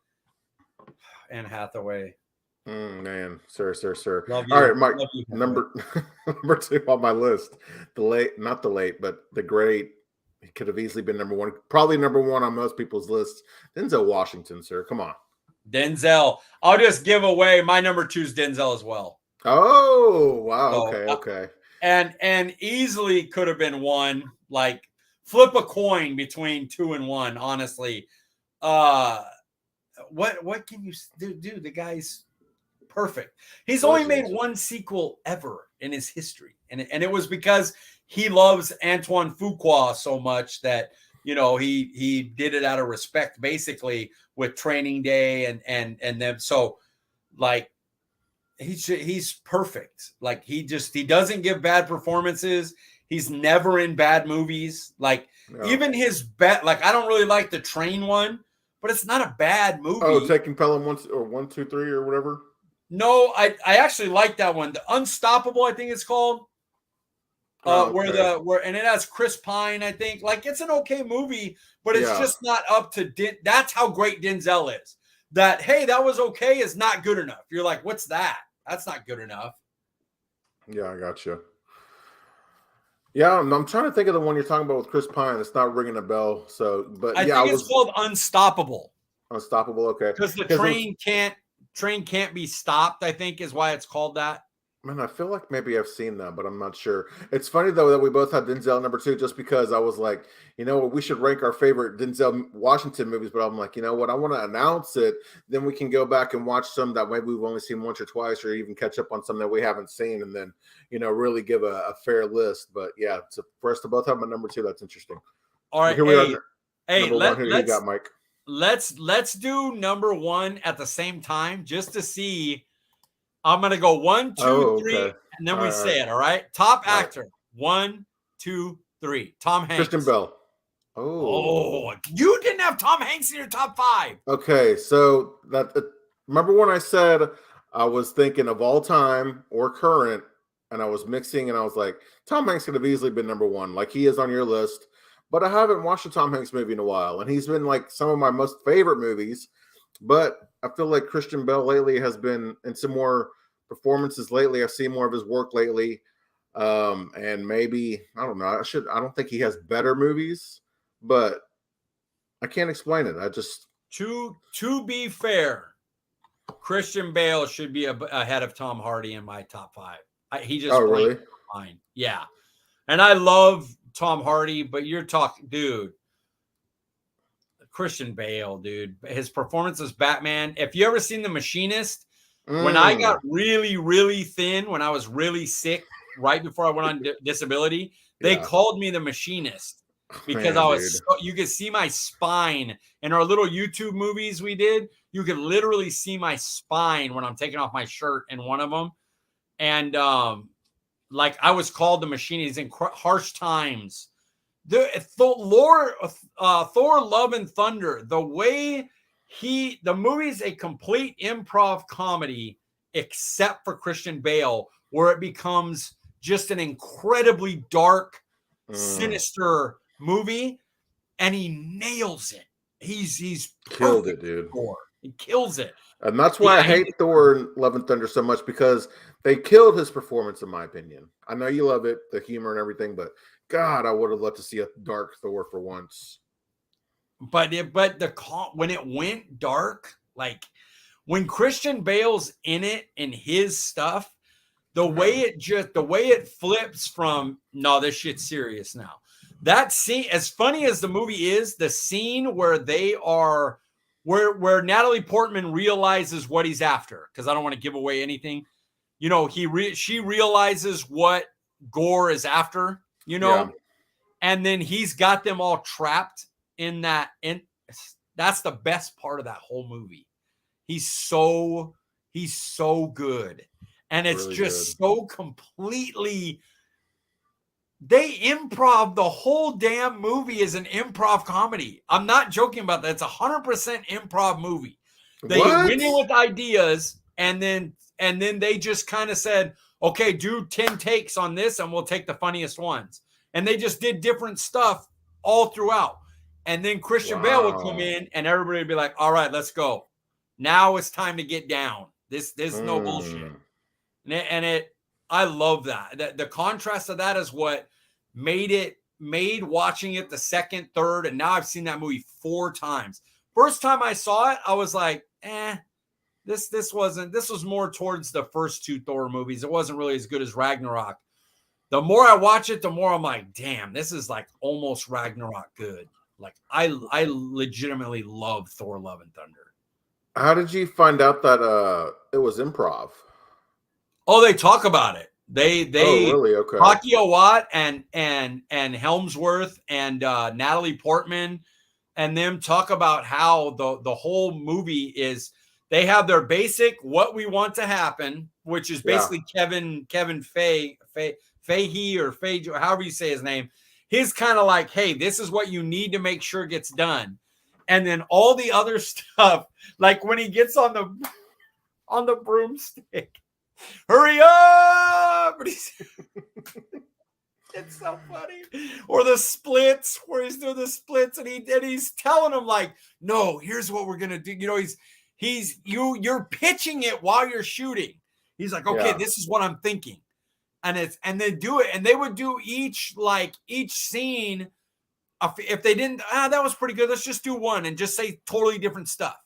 Man, sir. Love you. All right, Mike. Number 2 on my list. Not the late, but the great. He could have easily been number 1. Probably number 1 on most people's lists. Denzel Washington, sir. Come on. Denzel. I'll just give away my number 2 is Denzel as well. Oh, wow. Okay. And easily could have been 1. Like flip a coin between 2 and 1. Honestly, what can you do? The guy's perfect. He's only made 1 sequel ever in his history, and it was because he loves Antoine Fuqua so much that he did it out of respect, basically, with Training Day and them. So like he's perfect. Like he doesn't give bad performances. He's never in bad movies. Like even his like I don't really like the train one, but it's not a bad movie. Oh, Taking Pelham 1, 2, 3 or whatever. No, I actually like that one. The Unstoppable, I think it's called. Where and it has Chris Pine, I think. Like it's an okay movie, but it's just not up to that's how great Denzel is. That hey, that was okay is not good enough. You're like, what's that? That's not good enough. Yeah, I got you. Yeah, I'm trying to think of the one you're talking about with Chris Pine. It's not ringing a bell. So, but I think it's called Unstoppable. Unstoppable, okay. Because the train can't be stopped, I think is why it's called that. Man, I feel like maybe I've seen that, but I'm not sure. It's funny though that we both had Denzel number 2, just because I was like, we should rank our favorite Denzel Washington movies. But I'm like, you know what? I want to announce it. Then we can go back and watch some that maybe we've only seen once or twice, or even catch up on some that we haven't seen, and then really give a fair list. But yeah, so for us to both have my number 2, that's interesting. All right, here we are. Number 1, who you got, Mike? Let's do number 1 at the same time just to see. I'm going to go 1, 2, 3, okay. and then we say it, all right? Top actor, 1, 2, 3. Tom Hanks. Christian Bale. Oh, you didn't have Tom Hanks in your top 5. Okay, so remember when I said I was thinking of all time or current, and I was mixing, and I was like, Tom Hanks could have easily been number 1, like he is on your list, but I haven't watched a Tom Hanks movie in a while, and he's been like some of my most favorite movies, but I feel like Christian Bale lately has been in some more performances lately. I've seen more of his work lately. And maybe, I don't know, I don't think he has better movies, but I can't explain it. I just. To be fair, Christian Bale should be ahead of Tom Hardy in my top 5. He just really? Mine. Yeah. And I love Tom Hardy, but you're talking, dude. Christian Bale, dude. His performance as Batman. If you ever seen The Machinist, when I got really, really thin, when I was really sick, right before I went on disability, they called me The Machinist because I was. You could see my spine in our little YouTube movies we did. You could literally see my spine when I'm taking off my shirt in one of them, and like I was called The Machinist in Harsh Times. Thor, Love and Thunder, the movie's a complete improv comedy, except for Christian Bale, where it becomes just an incredibly dark, sinister movie, and he nails it. He's killed it, dude. He kills it. And that's why I hate Thor Love and Thunder so much, because they killed his performance, in my opinion. I know you love it, the humor and everything, but God, I would have loved to see a dark Thor for once. But when it went dark, like when Christian Bale's in it and his stuff, the way it flips from no, this shit's serious now. That scene, as funny as the movie is, the scene where where Natalie Portman realizes what he's after, because I don't want to give away anything. She realizes what Gore is after. And then he's got them all trapped in that. And that's the best part of that whole movie. He's so good. And it's really just so completely, they improv the whole damn movie is an improv comedy. I'm not joking about that. It's 100% improv movie. They went in with ideas, and then they just kind of said, okay, do 10 takes on this and we'll take the funniest ones. And they just did different stuff all throughout. And then Christian Bale would come in and everybody would be like, all right, let's go. Now it's time to get down. This is no bullshit. I love that. The contrast of that is what made watching it the second, third, and now I've seen that movie 4 times. First time I saw it, I was like, this was more towards the first 2 Thor movies. It wasn't really as good as Ragnarok. The more I watch it, the more I'm like, damn, this is like almost Ragnarok good. Like I legitimately love Thor Love and Thunder. How did you find out that it was improv? Oh, they talk about it. They really? Okay. Rocky Watt and Helmsworth and Natalie Portman and them talk about how the whole movie is. They have their basic what we want to happen, which is basically Kevin Feige or Feige, however you say his name. His kind of like, hey, this is what you need to make sure gets done. And then all the other stuff, like when he gets on the broomstick, hurry up! It's so funny. Or the splits, where he's doing the splits, and he's telling them like, no, here's what we're gonna do. You know, you're pitching it while you're shooting. He's like, okay, this is what I'm thinking. And they do it, and they would do each scene. If they didn't, that was pretty good. Let's just do one and just say totally different stuff.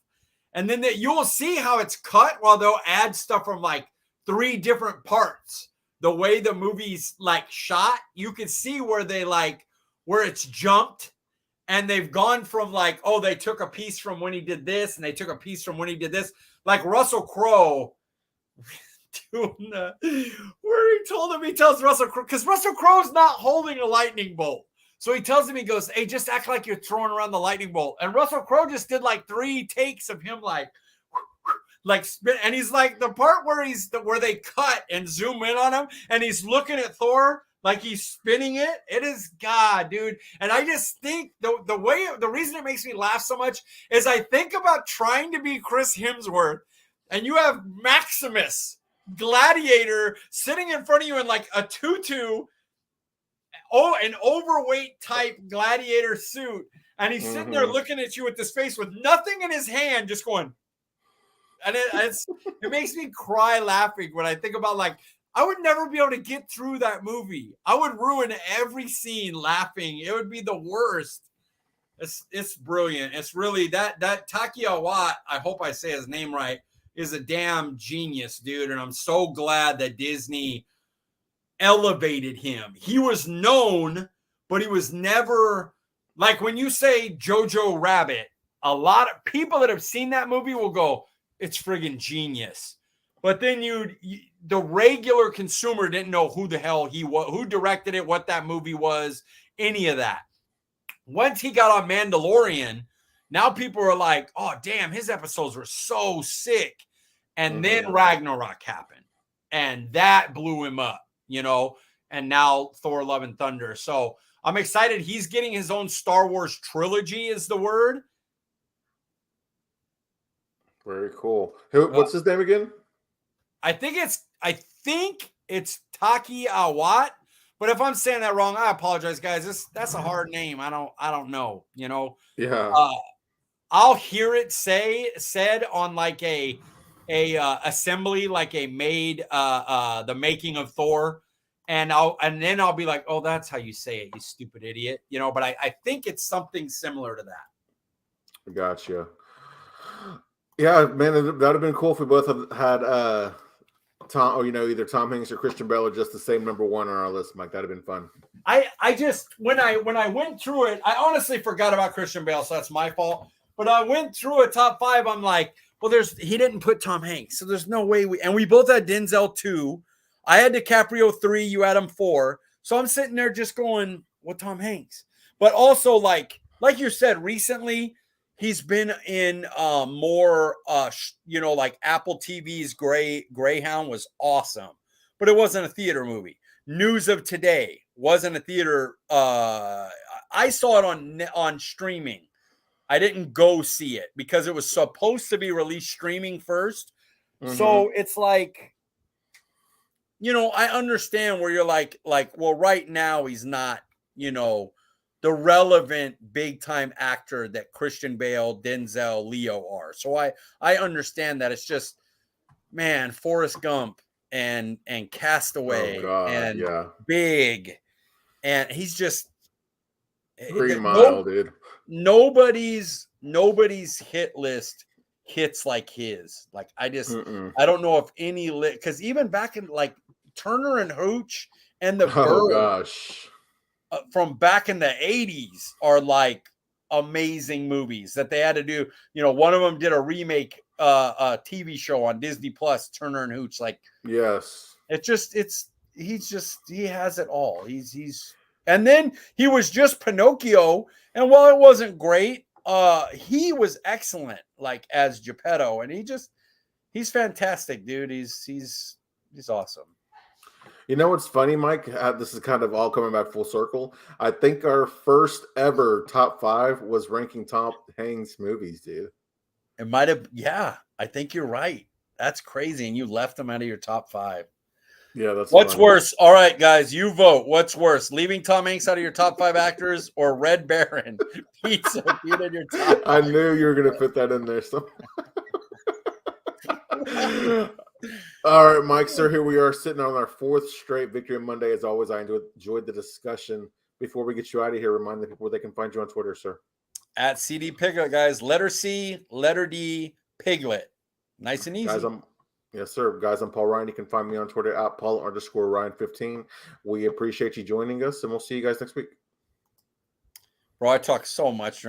And then you'll see how it's cut while they'll add stuff from like 3 different parts. The way the movie's like shot, you can see where where it's jumped, and they've gone from like, oh, they took a piece from when he did this, and they took a piece from when he did this. Like Russell Crowe doing where he tells Russell Crowe, because Russell Crowe's not holding a lightning bolt. So he tells him, he goes, hey, just act like you're throwing around the lightning bolt. And Russell Crowe just did like 3 takes of him like spin, and he's like the part where they cut and zoom in on him, and he's looking at Thor like he's spinning it. It is God, dude. And I just think the reason it makes me laugh so much is I think about trying to be Chris Hemsworth, and you have Maximus, Gladiator, sitting in front of you in like a tutu, an overweight type gladiator suit, and he's sitting there looking at you with this face with nothing in his hand, just going. And it makes me cry laughing when I think about, like, I would never be able to get through that movie. I would ruin every scene laughing. It would be the worst. It's brilliant. It's really that Takia Watt, I hope I say his name right, is a damn genius, dude. And I'm so glad that Disney elevated him. He was known, but he was never, like when you say Jojo Rabbit, a lot of people that have seen that movie will go, it's friggin' genius. But then the regular consumer didn't know who the hell he was, who directed it, what that movie was, any of that. Once he got on Mandalorian, now people are like, oh, damn, his episodes were so sick. And then Ragnarok happened, and that blew him up, you know, and now Thor Love and Thunder. So I'm excited. He's getting his own Star Wars trilogy is the word. Very cool. What's his name again? I think it's Taki Awat, but if I'm saying that wrong, I apologize, guys. That's a hard name. I don't know, you know. Yeah. I'll hear it said on like a assembly, like a made the making of Thor, and then I'll be like, oh, that's how you say it, you stupid idiot, you know. But I think it's something similar to that. Gotcha. Yeah, man, that'd have been cool if we both had Tom, or either Tom Hanks or Christian Bale, or just the same number 1 on our list, Mike. That'd have been fun. I just when I went through it, I honestly forgot about Christian Bale, so that's my fault. But I went through a top 5. I'm like, well, he didn't put Tom Hanks, so there's no way we both had Denzel 2. I had DiCaprio 3. You had him 4. So I'm sitting there just going, well, Tom Hanks. But also, like you said, recently he's been in more, like Apple TV's Greyhound was awesome, but it wasn't a theater movie. News of Today wasn't a theater. I saw it on streaming. I didn't go see it because it was supposed to be released streaming first. So it's like, I understand where you're like, well, right now he's not, the relevant big time actor that Christian Bale, Denzel, Leo are. So I understand that. It's just, man, Forrest Gump and Castaway and Big, and he's just Green Mile, dude. Nobody's hit list hits like his. Like I don't know if any because even back in like Turner and Hooch and the Bird, from back in the 80s are like amazing movies that they had to do. One of them did a remake a TV show on Disney Plus, Turner and Hooch. Like, yes, it's he has it all. And then he was just Pinocchio, and while it wasn't great, he was excellent, like as Geppetto, and he's fantastic, dude. He's awesome. You know what's funny, Mike? This is kind of all coming back full circle. I think our first ever top 5 was ranking Tom Hanks movies, dude. It might have, yeah. I think you're right. That's crazy, and you left him out of your top 5. Yeah, that's What's funny. worse? All right, guys, you vote. What's worse, leaving Tom Hanks out of your top 5 actors or Red Baron pizza being in your top 5? I knew you were going to fit that in there. So. All right, Mike, sir, here we are sitting on our 4th straight Victory Monday. As always, I enjoyed the discussion. Before we get you out of here, remind the people where they can find you on Twitter, sir. At CD Piglet, guys. Letter C, letter D, Piglet. Nice and easy. Guys, yes, sir. Guys, I'm Paul Ryan. You can find me on Twitter at Paul_Ryan15. We appreciate you joining us, and we'll see you guys next week. Bro, I talk so much during